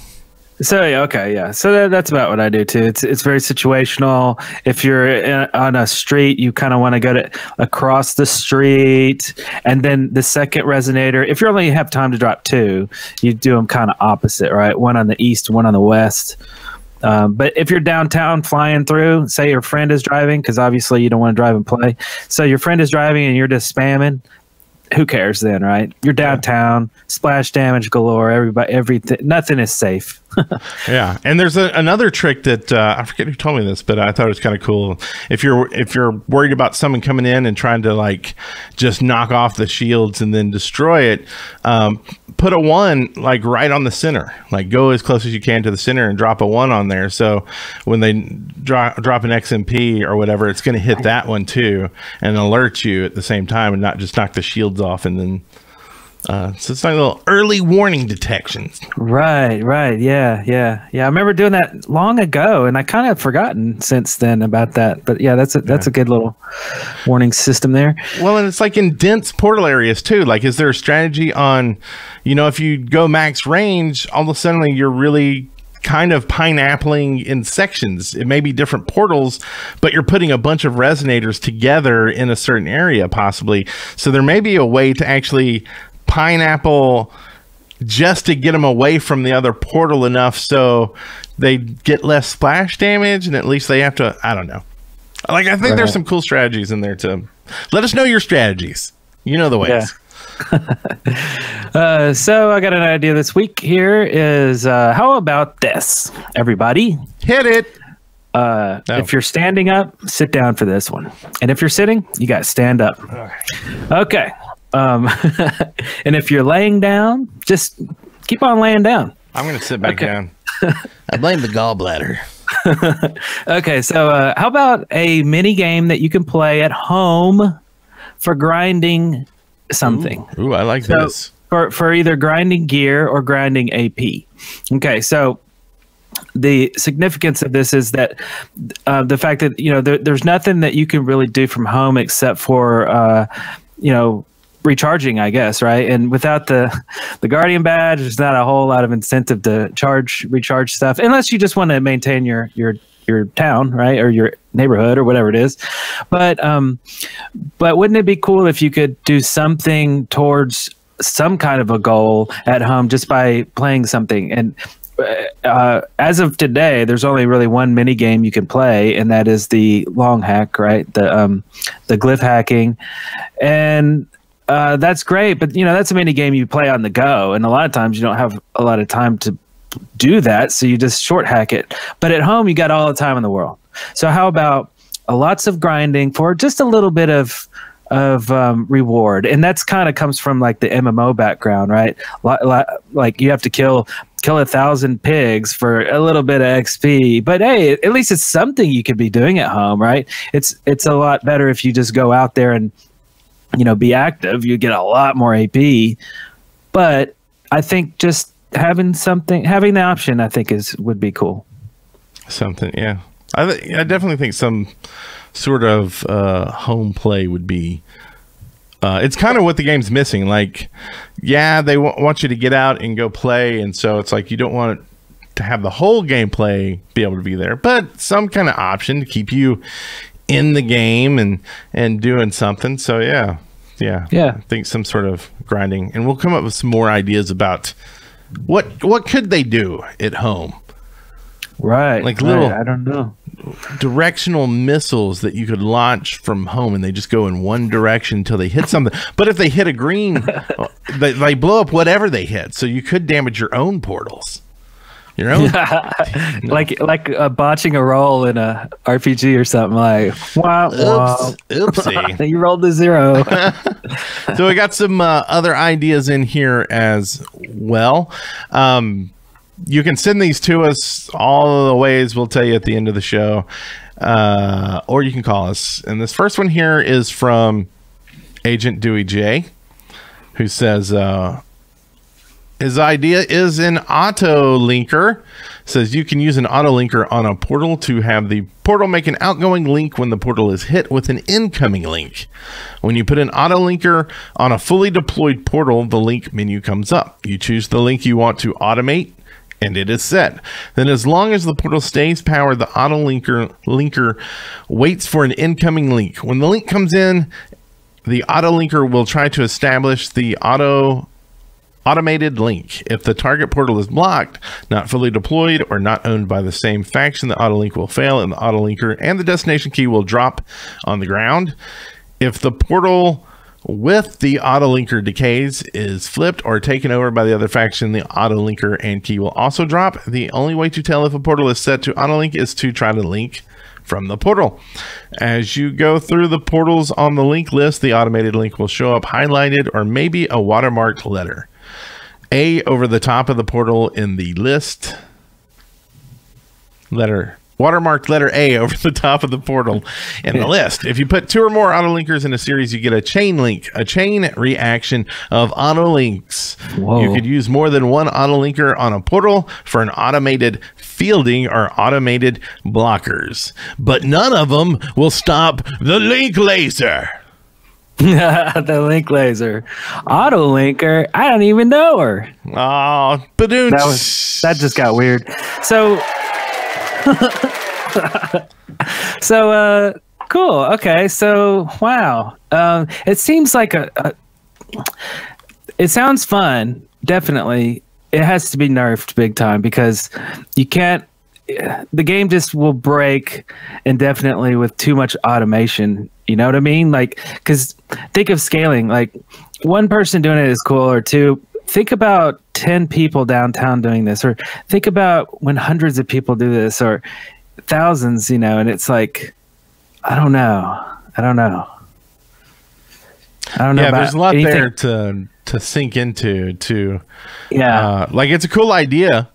So okay, yeah. So that's about what I do too. It's very situational. If you're on a street, you kind of want to go across the street, and then the second resonator. If you only have time to drop 2, you do them kind of opposite, right? One on the east, one on the west. But if you're downtown flying through, say your friend is driving, because obviously you don't want to drive and play. So your friend is driving and you're just spamming. Who cares then, right? You're downtown, splash damage galore. Everything, nothing is safe. Yeah, and there's another trick that I forget who told me this, but I thought it was kind of cool. If you're worried about someone coming in and trying to like just knock off the shields and then destroy it, put a 1 like right on the center. Like go as close as you can to the center and drop a 1 on there. So when they drop an XMP or whatever, it's going to hit that one too and alert you at the same time, and not just knock the shields off and then So it's like a little early warning detection. Right. Yeah. I remember doing that long ago, and I kind of forgotten since then about that. But yeah, that's a good little warning system there. Well, and it's like in dense portal areas too. Like, is there a strategy on, if you go max range, all of a sudden you're really kind of pineappling in sections. It may be different portals, but you're putting a bunch of resonators together in a certain area, possibly. So there may be a way to actually pineapple just to get them away from the other portal enough so they get less splash damage, and at least they have to, I don't know. Like, I think there's some cool strategies in there to let us know your strategies. You know the ways. Yeah. So I got an idea this week. Here is how about this, everybody? Hit it. If you're standing up, sit down for this one, and if you're sitting, you got to stand up. Okay. And if you're laying down, just keep on laying down. I'm gonna sit back down. I blame the gallbladder. Okay, so how about a mini game that you can play at home for grinding something? Ooh, I like this. For either grinding gear or grinding AP. Okay, so the significance of this is that the fact that there's nothing that you can really do from home except for recharging, I guess, right? And without the Guardian badge, there's not a whole lot of incentive to recharge stuff, unless you just want to maintain your town, right, or your neighborhood or whatever it is. But wouldn't it be cool if you could do something towards some kind of a goal at home just by playing something? And as of today, there's only really one mini game you can play, and that is the long hack, right? The glyph hacking, and that's great, but that's a mini game you play on the go, and a lot of times you don't have a lot of time to do that, so you just short hack it. But at home, you got all the time in the world. So how about lots of grinding for just a little bit of reward? And that's kind of comes from like the MMO background, right? Like you have to kill 1,000 pigs for a little bit of XP, but hey, at least it's something you could be doing at home, right? It's a lot better if you just go out there and be active. You get a lot more AP, but I think just having the option, I think would be cool. Something, yeah. I definitely think some sort of home play would be. It's kind of what the game's missing. Like, yeah, they want you to get out and go play, and so it's like you don't want to have the whole gameplay be able to be there, but some kind of option to keep you in the game and doing something. So yeah. I think some sort of grinding, and we'll come up with some more ideas about what could they do at home. Right. Like little, I don't know, directional missiles that you could launch from home, and they just go in one direction until they hit something. But if they hit a green, they blow up whatever they hit. So you could damage your own portals. Like botching a roll in a RPG or something. Like, wow, oopsie, you rolled a 0. So we got some other ideas in here as well. You can send these to us all of the ways we'll tell you at the end of the show, or you can call us. And this first one here is from Agent Dewey J, who says his idea is an auto linker. Says you can use an auto linker on a portal to have the portal make an outgoing link when the portal is hit with an incoming link. When you put an auto linker on a fully deployed portal, the link menu comes up. You choose the link you want to automate, and it is set. Then as long as the portal stays powered, the auto linker waits for an incoming link. When the link comes in, the auto linker will try to establish the automated link. If the target portal is blocked, not fully deployed, or not owned by the same faction, the auto link will fail, and the auto linker and the destination key will drop on the ground. If the portal with the auto linker decays, is flipped, or taken over by the other faction, the auto linker and key will also drop. The only way to tell if a portal is set to auto link is to try to link from the portal. As you go through the portals on the link list, the automated link will show up highlighted or maybe a watermarked letter A over the top of the portal in the list. Letter watermarked letter A over the top of the portal in the list. If you put 2 or more autolinkers in a series, you get a chain link, a chain reaction of autolinks. Whoa. You could use more than one autolinker on a portal for an automated fielding or automated blockers. But none of them will stop the link laser. The link laser. Autolinker? I don't even know her. Oh, badoon. That just got weird. So cool. Okay. So, wow. It seems like it sounds fun. Definitely. It has to be nerfed big time because you can't, the game just will break indefinitely with too much automation. You know what I mean? Like, because think of scaling, like one person doing it is cool, or two. Think about 10 people downtown doing this, or think about when hundreds of people do this, or thousands, you know, and it's like, I don't know. Yeah, there's a lot there to sink into. Yeah. Like, it's a cool idea.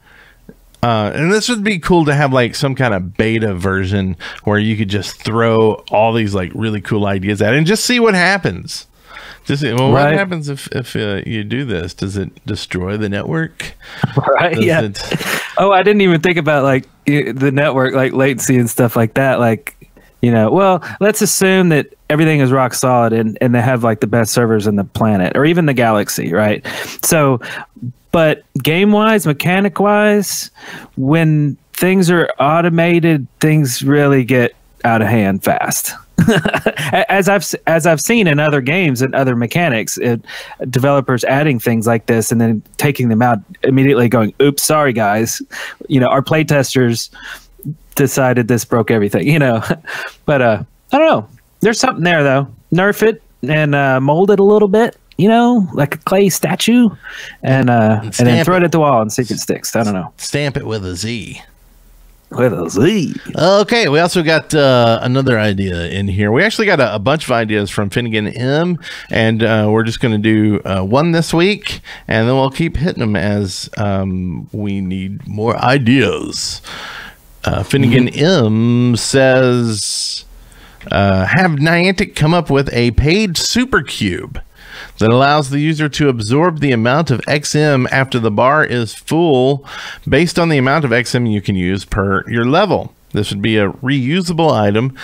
And this would be cool to have like some kind of beta version where you could just throw all these like really cool ideas at it and just see what happens. Just what happens if you do this? Does it destroy the network? Right. Yeah. Oh, I didn't even think about like the network, like latency and stuff like that. Like, you know, well, let's assume that everything is rock solid and they have like the best servers in the planet or even the galaxy, right? So, but game-wise, mechanic-wise, when things are automated, things really get out of hand fast. as I've seen in other games and other mechanics, developers adding things like this and then taking them out immediately, going, "Oops, sorry guys, you know, our playtesters decided this broke everything," you know. But I don't know. There's something there though. Nerf it and mold it a little bit, you know, like a clay statue, and then throw it at the wall and see if it sticks. I don't know. Stamp it with a Z. With a Z. Okay, we also got another idea in here. We actually got a bunch of ideas from Finnegan M, and we're just going to do one this week, and then we'll keep hitting them as we need more ideas. Finnegan M says, have Niantic come up with a paid supercube that allows the user to absorb the amount of XM after the bar is full based on the amount of XM you can use per your level. This would be a reusable item,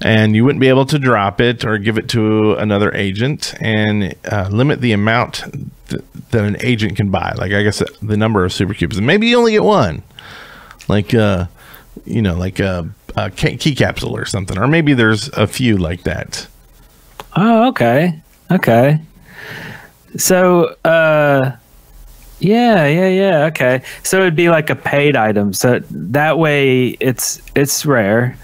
and you wouldn't be able to drop it or give it to another agent, and limit the amount that an agent can buy. Like, I guess the number of supercubes, and maybe you only get one. Like, you know, like a key capsule or something, or maybe there's a few like that. Oh, okay. So, yeah. Okay. So it'd be like a paid item. So that way it's rare.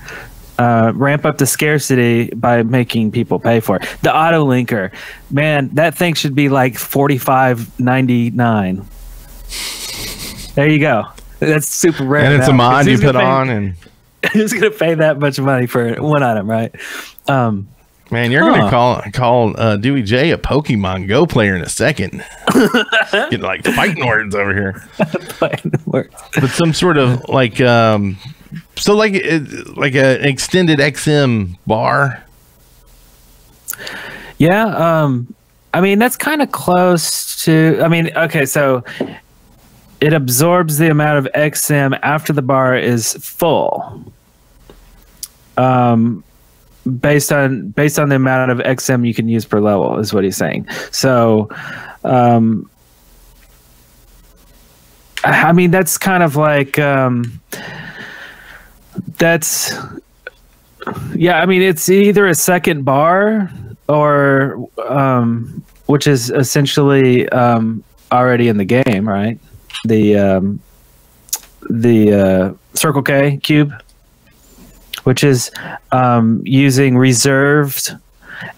Ramp up the scarcity by making people pay for it. The auto linker, man, that thing should be like $45.99. There you go. That's super rare. And it's a mod you put on, and who's gonna pay that much money for one item, right? Man, you're gonna call Dewey J a Pokemon Go player in a second. Getting like fighting words over here. Fighting words. But some sort of like so like an extended XM bar. Yeah, I mean that's kind of close to. I mean, okay, so it absorbs the amount of XM after the bar is full. Based on the amount of XM you can use per level is what he's saying. So, I mean, that's kind of like, that's, yeah, I mean, it's either a second bar or, which is essentially, already in the game, right? The Circle K cube, which is using reserved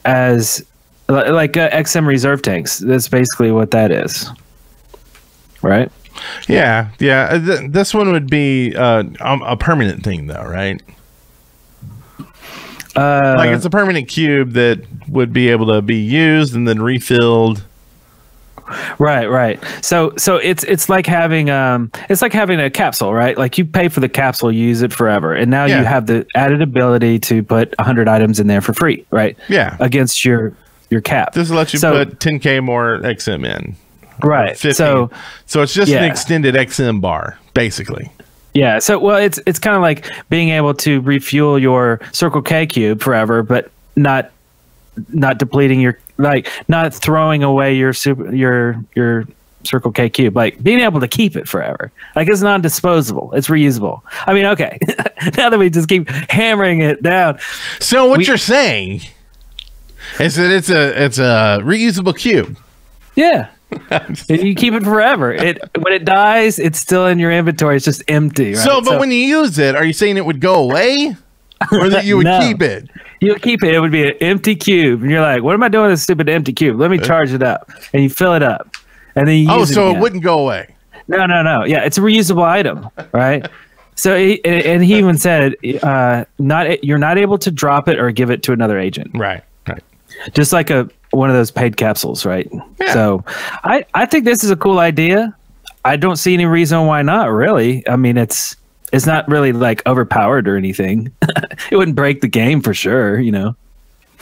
as like XM reserve tanks. That's basically what that is, right? Yeah. This one would be a permanent thing, though, right? Like it's a permanent cube that would be able to be used and then refilled. Right. So it's like having a capsule, right? Like you pay for the capsule, you use it forever, and now you have the added ability to put 100 items in there for free, right? Yeah. Against your cap. This lets you put 10K more XM in. Right. 50. So it's just an extended XM bar, basically. Yeah. So it's kind of like being able to refuel your Circle K cube forever, but not depleting your, like, not throwing away your Circle K cube, like being able to keep it forever. Like, it's non-disposable, it's reusable. I mean, okay. Now that we just keep hammering it down. So what you're saying is that it's a reusable cube. Yeah. And you keep it forever. When it dies, it's still in your inventory. It's just empty. Right? So when you use it, are you saying it would go away, or that you would keep it? You would keep it. It would be an empty cube, and you're like, "What am I doing with this stupid empty cube? Let me charge it up." And you fill it up, and then you use it again. It wouldn't go away. No. Yeah, it's a reusable item, right? So he even said, you're not able to drop it or give it to another agent. Right. Just like one of those paid capsules, right? Yeah. So I think this is a cool idea. I don't see any reason why not, really. I mean, it's not really like overpowered or anything. It wouldn't break the game for sure, you know.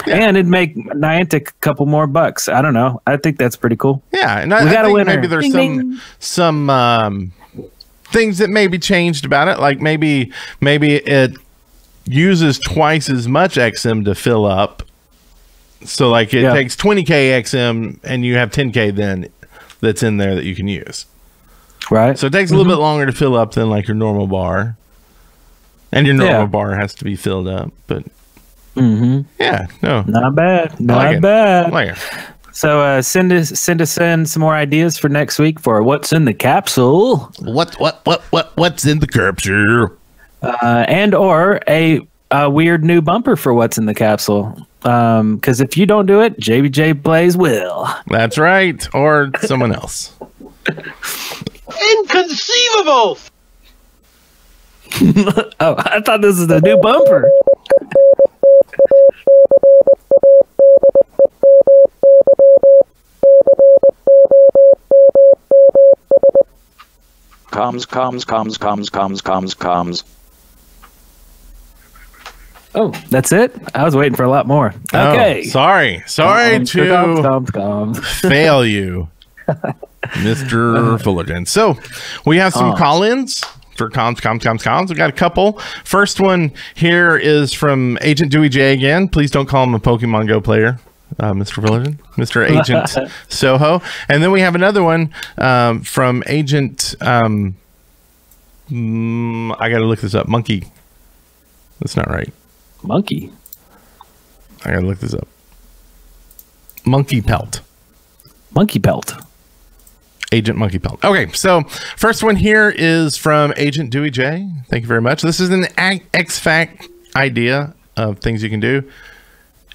Yeah. And it'd make Niantic a couple more bucks. I don't know. I think that's pretty cool. Yeah, and I think maybe there's some things that may be changed about it. Like maybe it uses twice as much XM to fill up. So like it takes 20K XM and you have 10K then that's in there that you can use. Right. So it takes a little bit longer to fill up than like your normal bar. And your normal bar has to be filled up. But yeah, no. Not bad. Not bad. So send us in some more ideas for next week for what's in the capsule. What's in the capsule? And or a weird new bumper for what's in the capsule. Because if you don't do it, JBJ Blaze will. That's right. Or someone else. Inconceivable! Oh, I thought this was the new bumper. Comms. Oh, that's it? I was waiting for a lot more. Okay. Oh, sorry to fail you, Mr. Fullerton. So we have some call-ins for comms. We got a couple. First one here is from Agent Dewey J again. Please don't call him a Pokemon Go player, Mr. Fullerton. Mr. Agent Soho. And then we have another one from Agent... I got to look this up. Monkey. That's not right. Monkey. I gotta look this up. Monkey Pelt. Agent Monkey Pelt. Okay, so first one here is from Agent Dewey J. Thank you very much. This is an X-Fact idea of things you can do.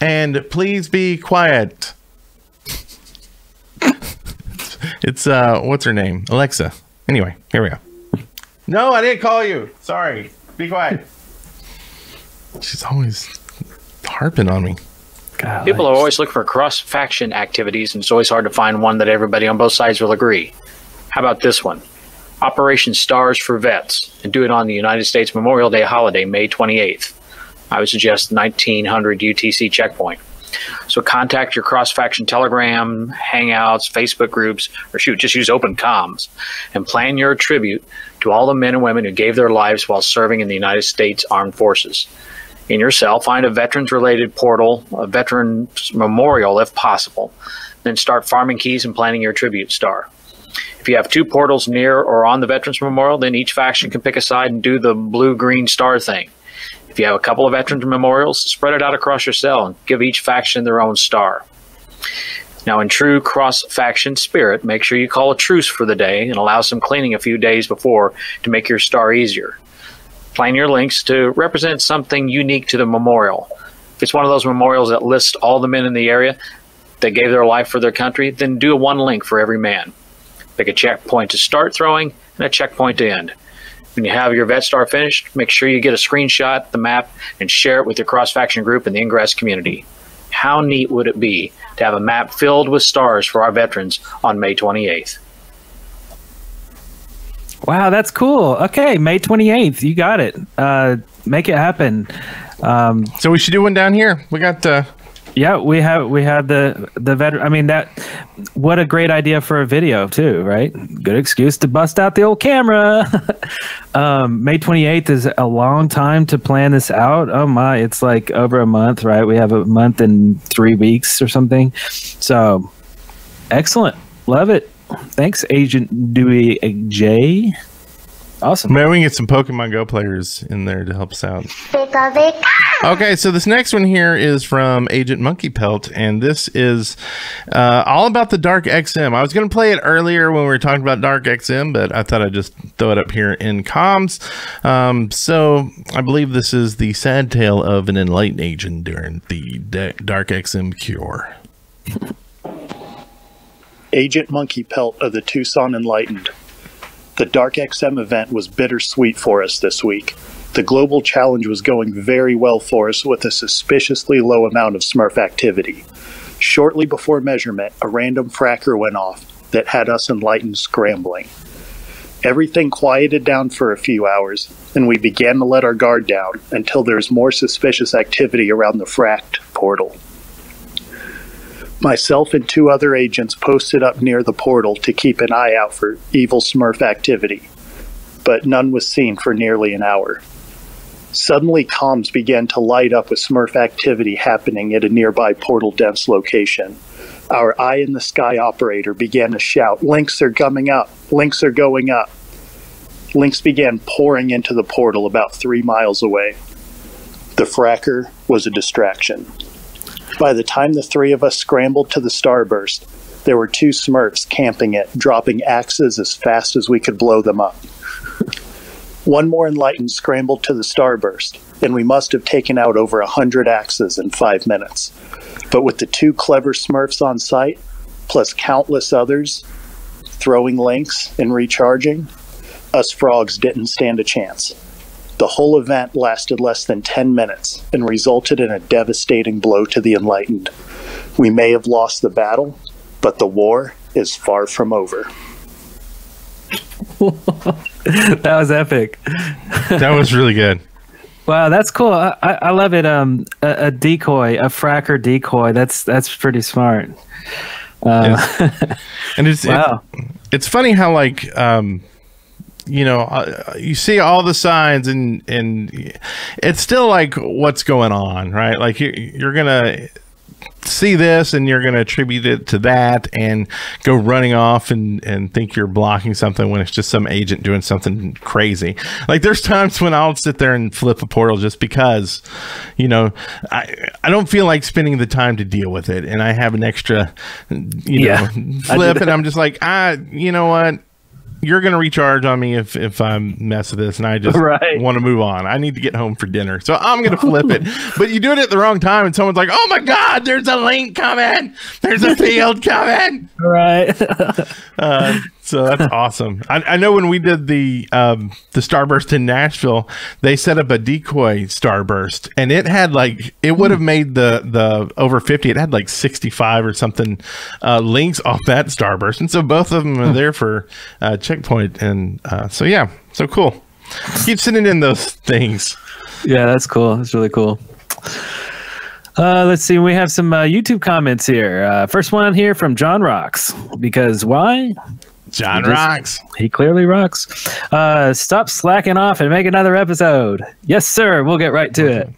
And please be quiet. It's what's her name? Alexa. Anyway, here we go. No, I didn't call you. Sorry. Be quiet. She's always harping on me. God, people are always looking for cross-faction activities, and it's always hard to find one that everybody on both sides will agree. How about this one? Operation Stars for Vets, and do it on the United States Memorial Day holiday, May 28th. I would suggest 1900 UTC checkpoint. So contact your cross-faction Telegram, Hangouts, Facebook groups, or just use open comms, and plan your tribute to all the men and women who gave their lives while serving in the United States Armed Forces. In your cell, find a veterans-related portal, a veterans memorial if possible. Then start farming keys and planning your tribute star. If you have two portals near or on the veterans memorial, then each faction can pick a side and do the blue-green star thing. If you have a couple of veterans memorials, spread it out across your cell and give each faction their own star. Now, in true cross-faction spirit, make sure you call a truce for the day and allow some cleaning a few days before to make your star easier. Plan your links to represent something unique to the memorial. If it's one of those memorials that lists all the men in the area that gave their life for their country, then do one link for every man. Pick a checkpoint to start throwing and a checkpoint to end. When you have your vet star finished, make sure you get a screenshot, the map, and share it with your cross-faction group in the Ingress community. How neat would it be to have a map filled with stars for our veterans on May 28th. Wow, that's cool. Okay, May 28th. You got it. Make it happen. So we should do one down here. We got yeah, we have the veteran. I mean, what a great idea for a video too, right? Good excuse to bust out the old camera. May 28th is a long time to plan this out. Oh my, it's like over a month, right? We have a month and 3 weeks or something. So excellent. Love it. Thanks, Agent Dewey J. Awesome. Maybe we can get some Pokemon Go players in there to help us out. Okay, so this next one here is from Agent Monkey Pelt, and this is all about the Dark XM. I was going to play it earlier when we were talking about Dark XM, but I thought I'd just throw it up here in comms. So I believe this is the sad tale of an enlightened agent during the Dark XM cure. Agent Monkey Pelt of the Tucson Enlightened. The Dark XM event was bittersweet for us this week. The global challenge was going very well for us with a suspiciously low amount of Smurf activity. Shortly before measurement, a random fracker went off that had us Enlightened scrambling. Everything quieted down for a few hours, and we began to let our guard down until there was more suspicious activity around the fracked portal. Myself and 2 other agents posted up near the portal to keep an eye out for evil Smurf activity, but none was seen for nearly an hour. Suddenly, comms began to light up with Smurf activity happening at a nearby portal-dense location. Our eye-in-the-sky operator began to shout, "Links are coming up! Links are going up!" Links began pouring into the portal about 3 miles away. The fracker was a distraction. By the time the 3 of us scrambled to the starburst, there were 2 Smurfs camping it, dropping axes as fast as we could blow them up. One more Enlightened scrambled to the starburst, and we must have taken out over 100 axes in 5 minutes. But with the 2 clever Smurfs on site, plus countless others throwing links and recharging, us frogs didn't stand a chance. The whole event lasted less than 10 minutes and resulted in a devastating blow to the Enlightened. We may have lost the battle, but the war is far from over. That was epic. That was really good. Wow, that's cool. I love it. A decoy, a fracker decoy. That's pretty smart. And it's wow. It's funny how like you know, you see all the signs and it's still like what's going on, right? Like you're gonna see this and you're gonna attribute it to that and go running off and think you're blocking something when it's just some agent doing something crazy. Like there's times when I'll sit there and flip a portal just because, you know, I don't feel like spending the time to deal with it, and I have an extra, you know, flip, and I'm just like, you know what? You're going to recharge on me if I mess with this, and I just want to move on. I need to get home for dinner. So I'm going to flip it. But you do it at the wrong time, and someone's like, oh, my God, there's a link coming. There's a field coming. Right. So that's awesome. I know when we did the Starburst in Nashville, they set up a decoy Starburst, and it had like, it would have made the over 50. It had like 65 or something links off that Starburst. And so both of them are there for checkpoint. And so, yeah, so cool. Keep sending in those things. Yeah, that's cool. That's really cool. Let's see. We have some YouTube comments here. First one here from John Rocks. Because why? John rocks. He clearly rocks. Stop slacking off and make another episode. Yes, sir. We'll get right to it.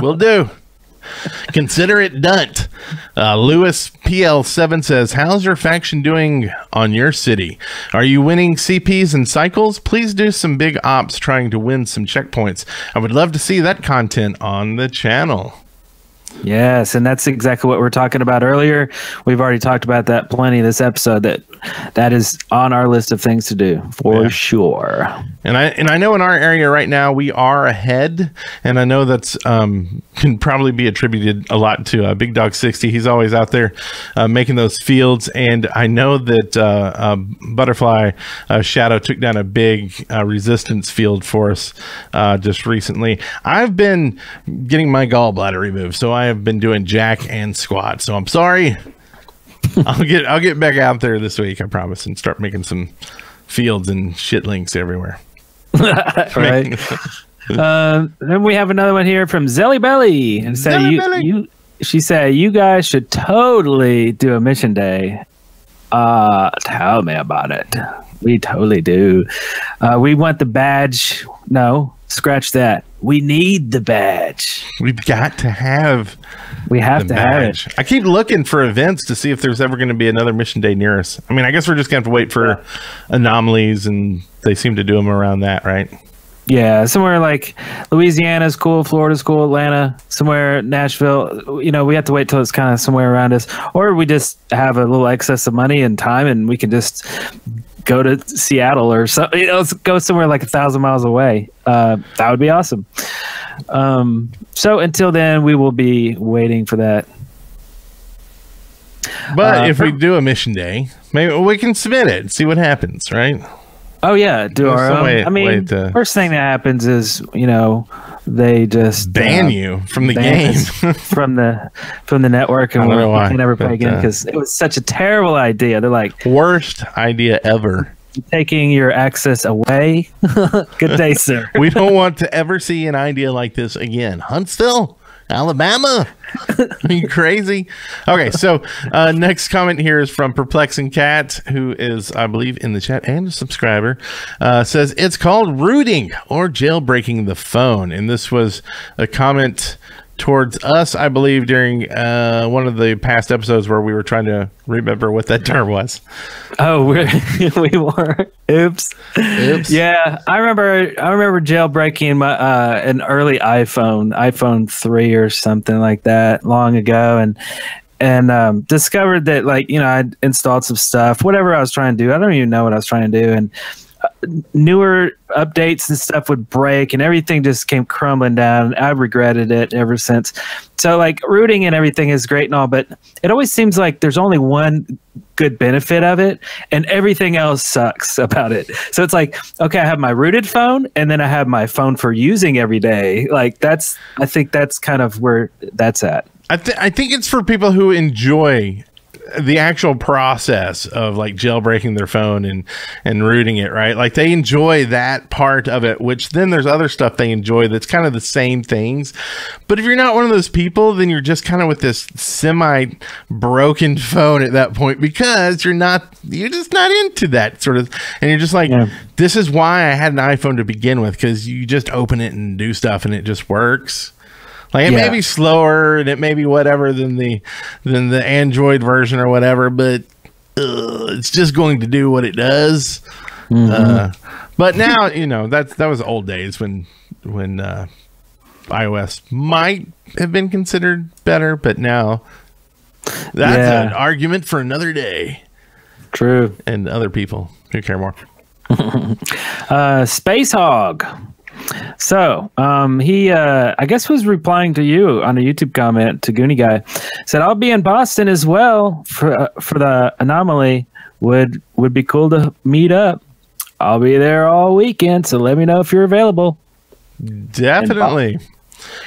Will do. Consider it done. Lewis PL7 says, how's your faction doing on your city? Are you winning CPs and cycles? Please do some big ops trying to win some checkpoints. I would love to see that content on the channel. Yes, and that's exactly what we're talking about earlier. We've already talked about that plenty this episode. That is on our list of things to do for sure. And I know in our area right now we are ahead, and I know that's can probably be attributed a lot to Big Dog 60. He's always out there making those fields, and I know that Butterfly Shadow took down a big resistance field for us just recently. I've been getting my gallbladder removed, so I have been doing jack and squat, so I'm sorry. I'll get back out there this week, I promise, and start making some fields and shit links everywhere. Right. Then we have another one here from Zelly Belly, and she said you guys should totally do a mission day. Tell me about it. We totally do. We want the badge. No, scratch that. We need the badge. We've got to have. We have to have it. I keep looking for events to see if there's ever going to be another mission day near us. I mean, I guess we're just going to have to wait for anomalies, and they seem to do them around that, right? Yeah, somewhere like Louisiana's cool, Florida's cool, Atlanta, somewhere Nashville. You know, we have to wait till it's kind of somewhere around us, or we just have a little excess of money and time, and we can just go to Seattle or something. You know, let's go somewhere like 1,000 miles away. That would be awesome. So until then, we will be waiting for that. But if we do a mission day, maybe we can submit it and see what happens, right? Oh yeah, do our own. First thing that happens is, you know, they just ban you from the game, from the network, and we can never play again because it was such a terrible idea. They're like, worst idea ever. Taking your access away. Good day, sir. We don't want to ever see an idea like this again. Huntsville, Alabama. Are you crazy? Okay, so next comment here is from Perplexing Cat, who is, I believe, in the chat and a subscriber. Says it's called rooting or jailbreaking the phone, and this was a comment towards us, I believe, during one of the past episodes where we were trying to remember what that term was. Oh, we were. Oops. Yeah, I remember jailbreaking my an early iPhone 3 or something like that long ago, and discovered that, like, you know, I'd installed some stuff, whatever I was trying to do. I don't even know what I was trying to do, and newer updates and stuff would break and everything just came crumbling down. I've regretted it ever since. So, like, rooting and everything is great and all, but it always seems like there's only one good benefit of it and everything else sucks about it. So it's like, okay, I have my rooted phone and then I have my phone for using every day. Like, I think that's kind of where that's at. I think it's for people who enjoy the actual process of, like, jailbreaking their phone and rooting it, right? Like, they enjoy that part of it, which then there's other stuff they enjoy that's kind of the same things. But if you're not one of those people, then you're just kind of with this semi broken phone at that point, because you're just not into that sort of, and you're just like, this is why I had an iPhone to begin with, because you just open it and do stuff and it just works. Like, it may be slower and it may be whatever than the Android version or whatever, but it's just going to do what it does. But now, you know, that was old days when iOS might have been considered better, but now that's an argument for another day. True. And other people who care more. Space Hog. So he I guess was replying to you on a YouTube comment to GoonieGuy. Said, I'll be in Boston as well for the anomaly. Would be cool to meet up. I'll be there all weekend, so let me know if you're available. Definitely.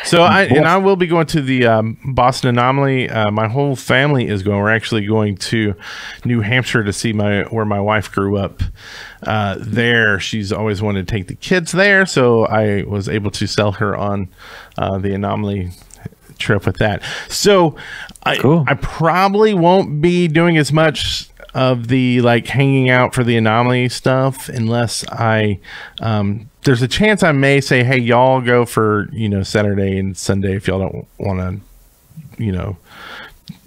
So I will be going to the Boston Anomaly. My whole family is going. We're actually going to New Hampshire to see where my wife grew up. There, she's always wanted to take the kids there, so I was able to sell her on the Anomaly trip with that. So I probably won't be doing as much of the, like, hanging out for the Anomaly stuff unless I there's a chance I may say, hey, y'all go for, you know, Saturday and Sunday if y'all don't want to, you know,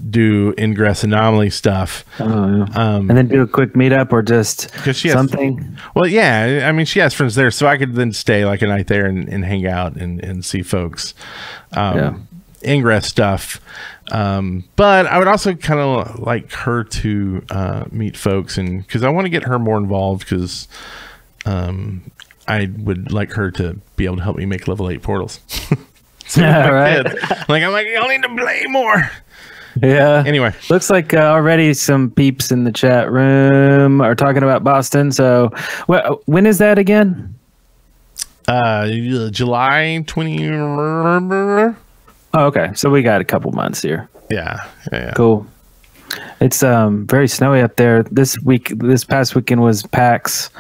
do Ingress Anomaly stuff. And then do a quick meetup or just something. Well, yeah, I mean, she has friends there, so I could then stay like a night there and hang out and see folks. Ingress stuff. But I would also kind of like her to meet folks, and because I want to get her more involved, because I would like her to be able to help me make level 8 portals. Right. Like, I'm like, y'all need to play more. Yeah. Anyway, looks like already some peeps in the chat room are talking about Boston. So, when is that again? July 20. Oh, okay. So we got a couple months here. Yeah. Cool. It's very snowy up there. This past weekend was PAX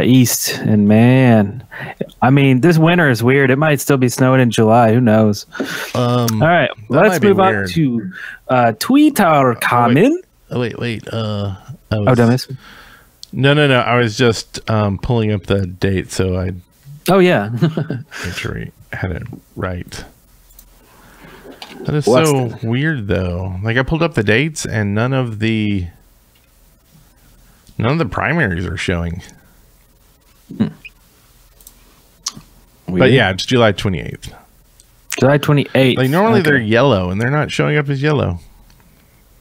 East, and man, I mean, this winter is weird. It might still be snowing in July. Who knows? All right, let's move on to Twitter comment. Wait. Oh, did I miss? No. I was just pulling up the date, so I. Oh yeah. Make sure we had it right. That is so weird, though. Like, I pulled up the dates, and none of the primaries are showing. But yeah, it's July 28th. July 28th. Like, normally they're yellow, and they're not showing up as yellow.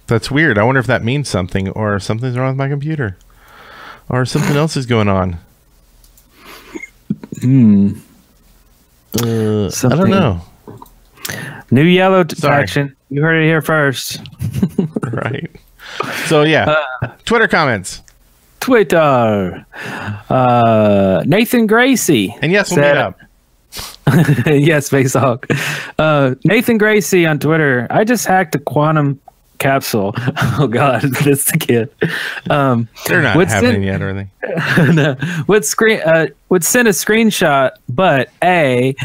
That's weird. I wonder if that means something, or something's wrong with my computer, or something else is going on. I don't know. New yellow faction. You heard it here first. Right. So yeah, Twitter comments. Twitter. Nathan Gracie. And yes, we'll meet up. Yes, Face Hawk. Nathan Gracie on Twitter. I just hacked a quantum capsule. Oh God, that's the kid. They're not happening yet, are they? No. Would send a screenshot, but I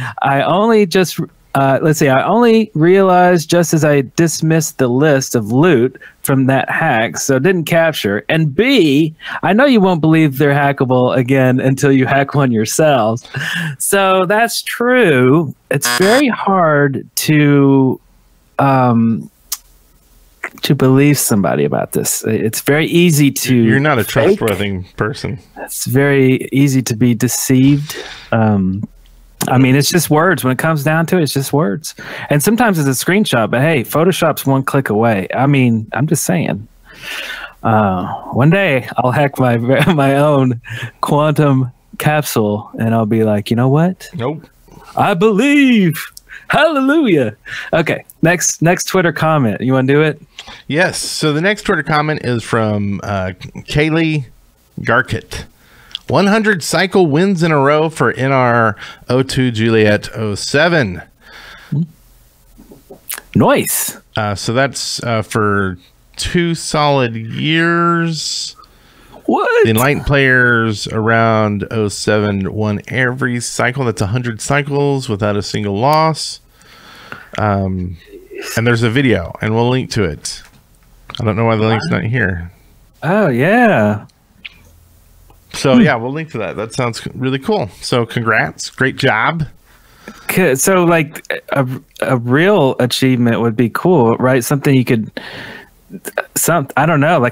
only realized just as I dismissed the list of loot from that hack, so it didn't capture. And B, I know you won't believe they're hackable again until you hack one yourselves. So that's true. It's very hard to believe somebody about this. It's very easy to. You're not a trustworthy person. It's very easy to be deceived. I mean, it's just words. When it comes down to it, it's just words. And sometimes it's a screenshot, but hey, Photoshop's one click away. I mean, I'm just saying. One day I'll hack my own quantum capsule, and I'll be like, you know what? Nope. I believe. Hallelujah. Okay, next Twitter comment. You want to do it? Yes. So the next Twitter comment is from Kaylee Garkett. 100 cycle wins in a row for NR02 Juliet 07. Nice. So that's for 2 solid years. What? The Enlightened players around 07 won every cycle. That's 100 cycles without a single loss. And there's a video, and we'll link to it. I don't know why the link's not here. Oh, yeah. So yeah, we'll link to that. That sounds really cool. So congrats, great job. So like a real achievement would be cool, right? Something you could, I don't know,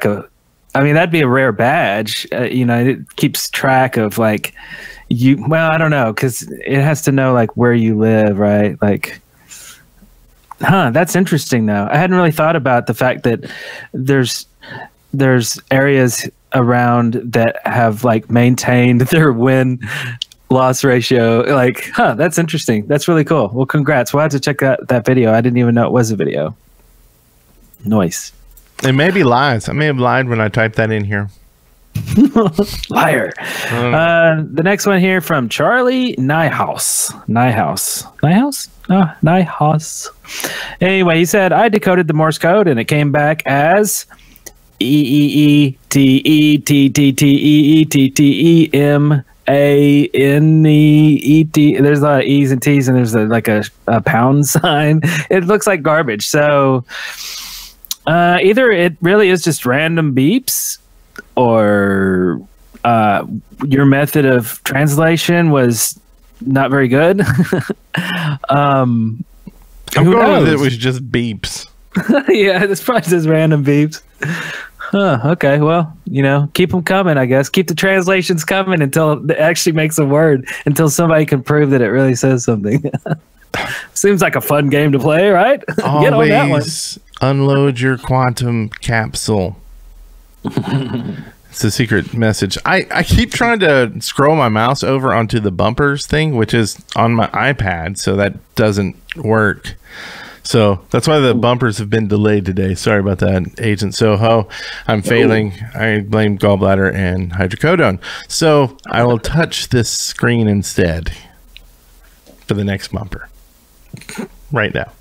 I mean that'd be a rare badge. It keeps track of like you. Well, I don't know, because it has to know like where you live, right? Like, that's interesting though. I hadn't really thought about the fact that there's areas around that have like maintained their win-loss ratio. Like, that's interesting. That's really cool. Well, congrats. We'll have to check out that video. I didn't even know it was a video. Nice. It may be lies. I may have lied when I typed that in here. Liar. The next one here from Charlie Nyhouse. Anyway, he said, I decoded the Morse code and it came back as EEETEETEETEEMANEET. There's a lot of E's and T's, and there's a pound sign. It looks like garbage. So either it really is just random beeps, or your method of translation was not very good. I'm going with it was just beeps. Yeah, this probably says random beeps. Okay, well, keep them coming, I guess. Keep the translations coming until it actually makes a word, until somebody can prove that it really says something. Seems like a fun game to play, right? Always get on that one. Unload your quantum capsule. It's a secret message. I keep trying to scroll my mouse over onto the bumpers thing, which is on my iPad, so that doesn't work. So that's why the bumpers have been delayed today. Sorry about that, Agent Soho. I'm failing. I blame gallbladder and hydrocodone. So I will touch this screen instead for the next bumper right now.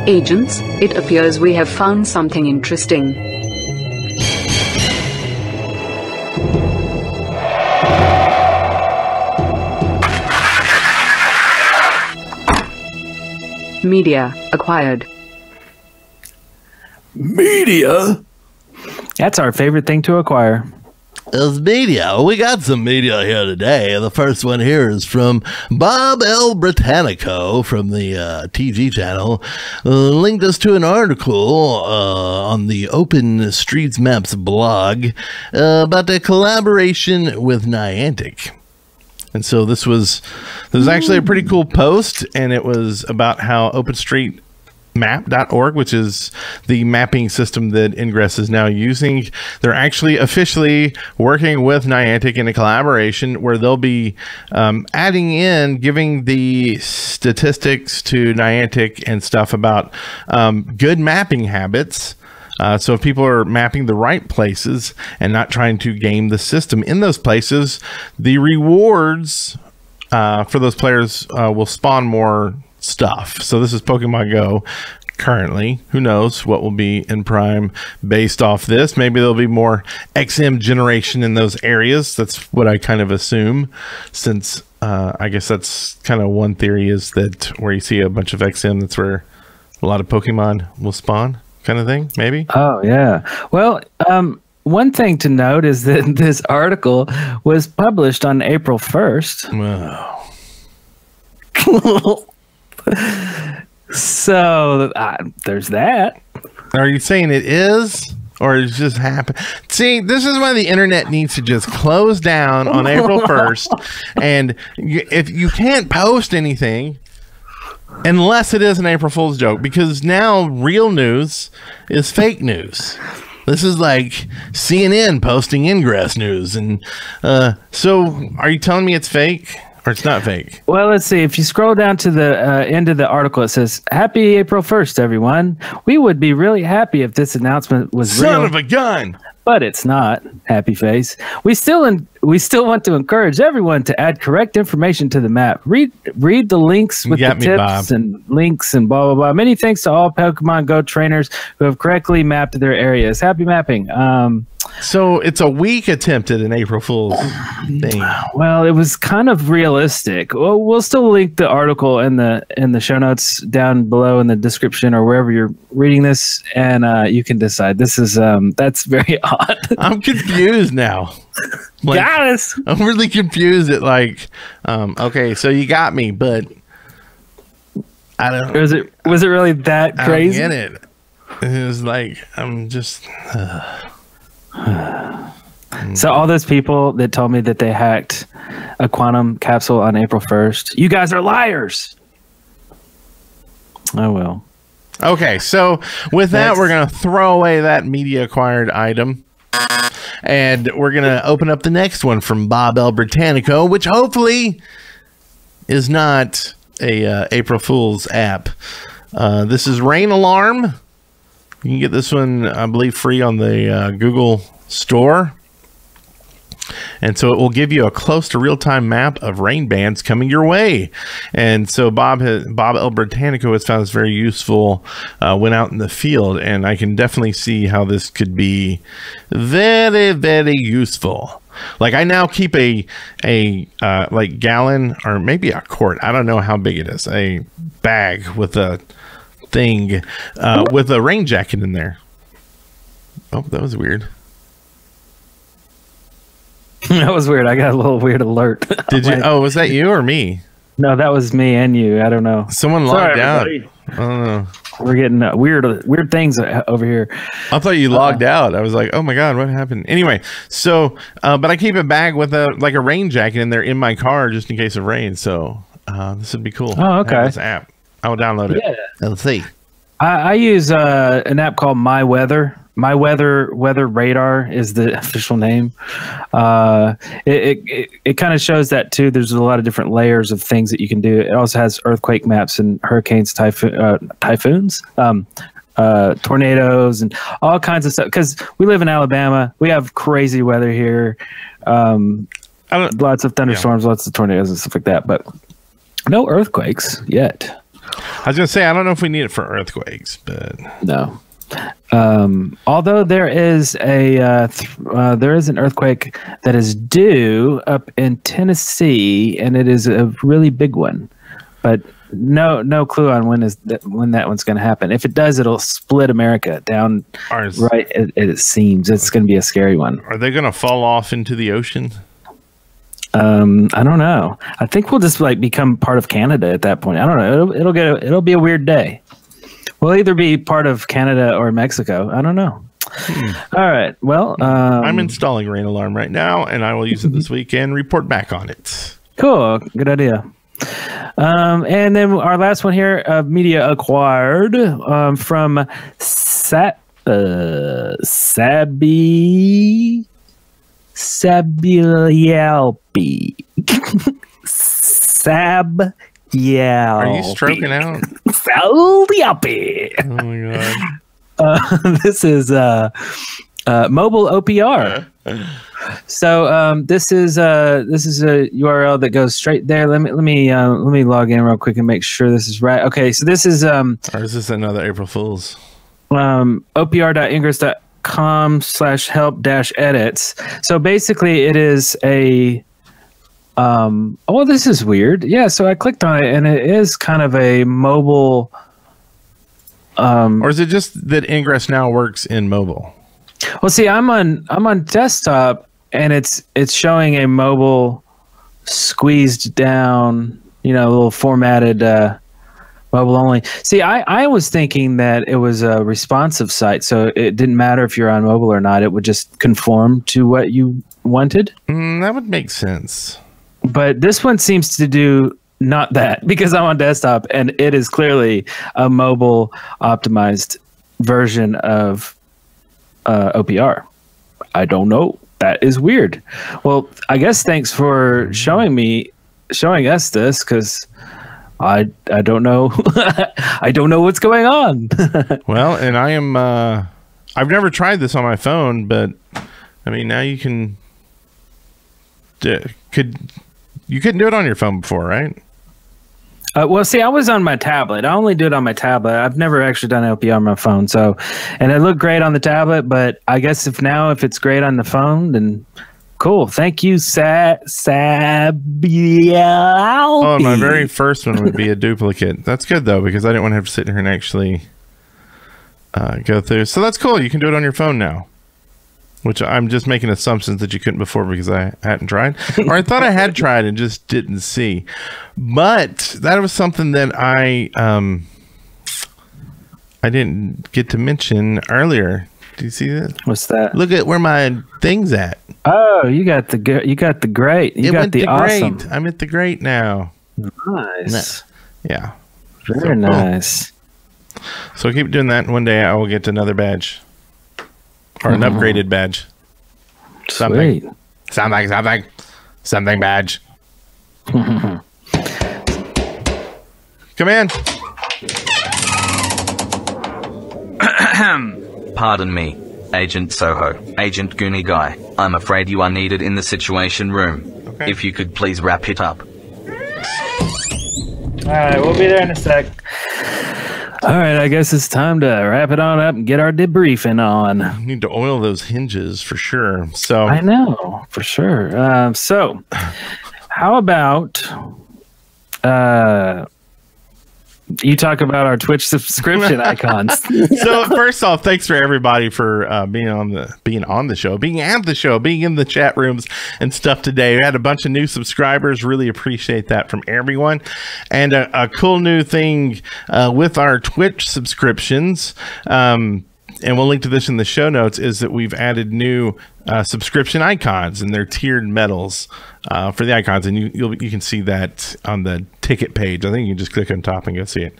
Agents, it appears we have found something interesting. Media acquired. Media? That's our favorite thing to acquire. It's media. We got some media here today. The first one here is from Bob L. Britannico from the TV channel. Linked us to an article on the Open Streets Maps blog about a collaboration with Niantic. And so this was actually a pretty cool post, and it was about how OpenStreetMap.org, which is the mapping system that Ingress is now using, they're actually officially working with Niantic in a collaboration where they'll be giving the statistics to Niantic and stuff about good mapping habits. So if people are mapping the right places and not trying to game the system in those places, the rewards for those players will spawn more stuff. So this is Pokemon Go currently. Who knows what will be in Prime based off this? Maybe there'll be more XM generation in those areas. That's what I kind of assume, since I guess that's kind of one theory, is that where you see a bunch of XM, that's where a lot of Pokemon will spawn, kind of thing, maybe. Oh yeah. Well, one thing to note is that this article was published on April 1st. Wow. So there's that. Are you saying it is, or it just happened? See, this is why the internet needs to just close down on April 1st. And if you can't post anything unless it is an April Fool's joke, because now real news is fake news. This is like CNN posting Ingress news. And so are you telling me it's fake? Or it's not fake? Well, let's see. If you scroll down to the end of the article, it says, "Happy April 1st, everyone. We would be really happy if this announcement was real. Son of a gun! But it's not." Happy face. We still want to encourage everyone to add correct information to the map. Read the links with the tips and links and blah blah blah. Many thanks to all Pokemon Go trainers who have correctly mapped their areas. Happy mapping. So it's a weak attempt at an April Fool's thing. Well, it was kind of realistic. Well, we'll still link the article in the show notes down below in the description or wherever you're reading this, and you can decide. This is that's very odd. I'm confused now. Like, Guys, I'm really confused at okay, so you got me, but I don't. Was it really that crazy? I get it. It was like I'm just. So all those people that told me that they hacked a quantum capsule on April 1st, you guys are liars. Oh well. Okay, so with that, we're gonna throw away that media acquired item. And we're going to open up the next one from Bob L. Britannico, which hopefully is not a April Fool's app. This is Rain Alarm. You can get this one, I believe, free on the Google Store. And so it will give you a close to real-time map of rain bands coming your way. And so Bob L. Britannico has found this very useful when out in the field, and I can definitely see how this could be very, very useful. Like I now keep a like gallon or maybe a quart, I don't know how big it is, a bag with a thing with a rain jacket in there. Oh, that was weird. That was weird. I got a little weird alert. Did you? Oh, was that you or me? No, that was me and you. I don't know. Someone logged out. I don't know. We're getting weird things over here. I thought you logged out. I was like, oh my God, what happened? Anyway, so, but I keep a bag with a rain jacket in there in my car just in case of rain. So this would be cool. Oh, okay. This app. I will download it. Yeah. Let's see. I use an app called My Weather. My Weather Radar is the official name. It kind of shows that too. There's a lot of different layers of things that you can do. It also has earthquake maps and hurricanes, typhoons, tornadoes, and all kinds of stuff. Because we live in Alabama, we have crazy weather here. Lots of thunderstorms, lots of tornadoes and stuff like that. But no earthquakes yet. I was gonna say I don't know if we need it for earthquakes, but No. Although there is an earthquake that is due up in Tennessee, and it is a really big one, but no clue on when that one's going to happen. If it does, it'll split America down. Right, it seems it's going to be a scary one. Are they going to fall off into the ocean? I don't know. I think we'll just become part of Canada at that point. I don't know. It'll be a weird day. We'll either be part of Canada or Mexico. I don't know. All right. Well, I'm installing Rain Alarm right now, and I will use it this weekend. Report back on it. Cool. Good idea. And then our last one here, media acquired from Sabialpi. Yeah. Are you stroking out? Saldiapi. Oh my god. This is mobile OPR. So this is a URL that goes straight there. Let me log in real quick and make sure this is right. Okay, so this is or is this another April Fool's? opr.ingress.com/help-edits. So basically it is a well, this is weird. Yeah, so I clicked on it and it is kind of a mobile or is it just that Ingress now works in mobile? Well, see, I'm on desktop and it's showing a mobile squeezed down, a little formatted mobile only. See, I was thinking that it was a responsive site, so it didn't matter if you're on mobile or not. It would just conform to what you wanted. That would make sense. But this one seems to do not that, because I'm on desktop and it is clearly a mobile optimized version of OPR. I don't know. That is weird. Well, I guess thanks for showing us this, because I don't know. I don't know what's going on. Well, and I am I've never tried this on my phone, but I mean, now you can you couldn't do it on your phone before, right? Well, see, I was on my tablet. I only do it on my tablet. I've never actually done LPR on my phone. So, and it looked great on the tablet, but I guess if it's great on the phone, then cool. Thank you, Sabialpi. Oh, my very first one would be a duplicate. That's good, though, because I didn't want to have to sit here and actually go through. So that's cool. You can do it on your phone now, which I'm just making assumptions that you couldn't before because I hadn't tried. Or I thought I had tried and just didn't see. But that was something that I didn't get to mention earlier. Do you see that? What's that? Look at where my thing's at. Oh, you got the great. You got the awesome. Great. I'm at the great now. Nice. Yeah. Very nice. So keep doing that, and one day I will get another badge. Or an upgraded badge. Sweet. Something badge. Come in. Pardon me, Agent Soho, Agent GoonieGuy. I'm afraid you are needed in the Situation Room. Okay. If you could please wrap it up. All right, we'll be there in a sec. All right, I guess it's time to wrap it on up and get our debriefing on. You need to oil those hinges for sure. So I know, for sure. So how about you talk about our Twitch subscription icons? So first off, thanks for everybody for being at the show, being in the chat rooms and stuff today. We had a bunch of new subscribers. Really appreciate that from everyone. And a cool new thing with our Twitch subscriptions, and we'll link to this in the show notes, is that we've added new subscription icons, and they're tiered medals for the icons, and you can see that on the ticket page. I think you can just click on top and go see it.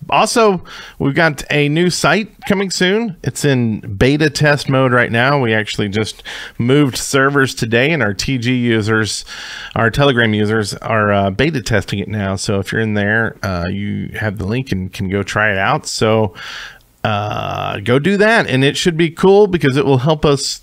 Also, we've got a new site coming soon. It's in beta test mode right now. We actually just moved servers today, and our TG users, our Telegram users, are beta testing it now. So if you're in there, you have the link and can go try it out. So go do that, and it should be cool because it will help us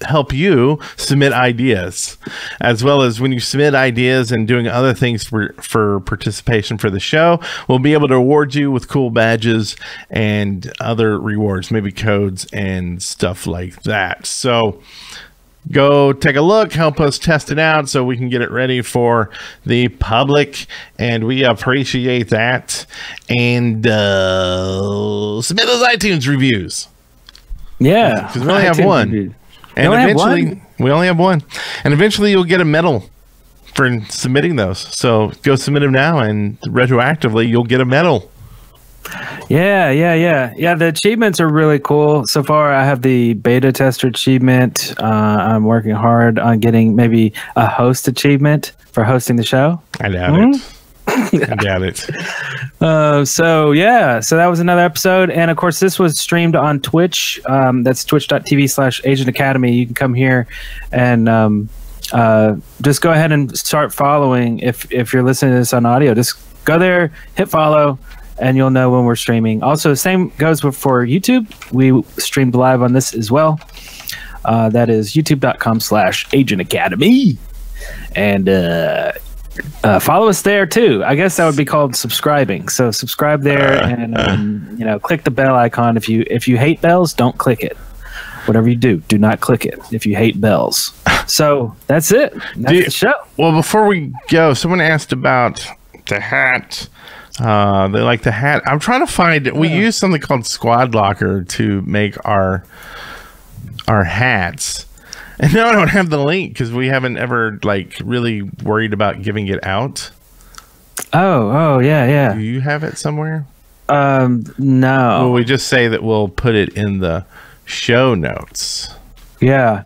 help you submit ideas, as well as when you submit ideas and doing other things for participation for the show. We'll be able to award you with cool badges and other rewards, maybe codes and stuff like that. So go take a look, help us test it out so we can get it ready for the public, and we appreciate that. And submit those iTunes reviews. Yeah, because we only have one. Reviews. And eventually, we only have one. And eventually you'll get a medal for submitting those. So go submit them now, and retroactively you'll get a medal. Yeah. The achievements are really cool. So far, I have the beta tester achievement. I'm working hard on getting maybe a host achievement for hosting the show. I doubt it. I doubt it. So that was another episode. And of course, this was streamed on Twitch. That's twitch.tv/Agent Academy. You can come here and just go ahead and start following. If you're listening to this on audio, just go there, hit follow, and you'll know when we're streaming. Also, the same goes for YouTube. We streamed live on this as well. That is youtube.com/Agent Academy. And follow us there too. I guess that would be called subscribing. So subscribe there and click the bell icon. If you hate bells, don't click it. Whatever you do not click it if you hate bells. So that's it. That's the show. Well, before we go, someone asked about the hat. They like the hat. I'm trying to find it. We use something called Squad Locker to make our hats. And now I don't have the link because we haven't ever really worried about giving it out. Oh, yeah. Do you have it somewhere? No. Well, we just say that we'll put it in the show notes. Yeah.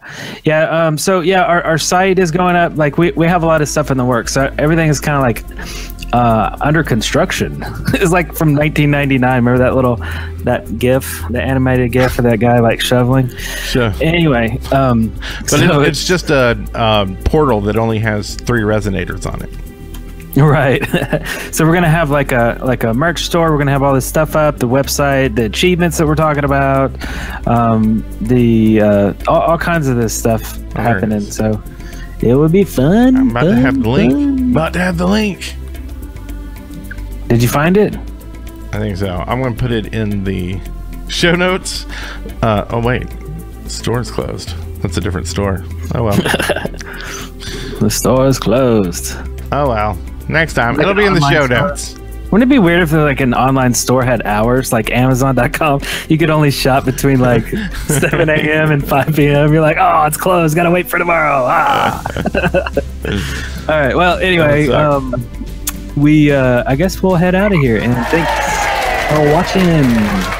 So our site is going up. We have a lot of stuff in the works. So everything is kind of under construction. It's like from 1999. Remember that GIF, the animated GIF of that guy shoveling? Sure. Anyway, but it's just a portal that only has 3 resonators on it. Right. So we're gonna have like a merch store. We're gonna have all this stuff up, the website, the achievements that we're talking about, all kinds of this stuff happening. So it would be fun. I'm about to have the link. About to have the link. Did you find it? I think so. I'm going to put it in the show notes. Oh, wait. The store's closed. That's a different store. Oh, well. The store is closed. Oh, well. Next time. It'll be in the show notes. Wouldn't it be weird if an online store had hours, like Amazon.com? You could only shop between 7 a.m. and 5 p.m. You're like, oh, it's closed. Got to wait for tomorrow. All right. Well, anyway, I guess we'll head out of here. And thanks for watching.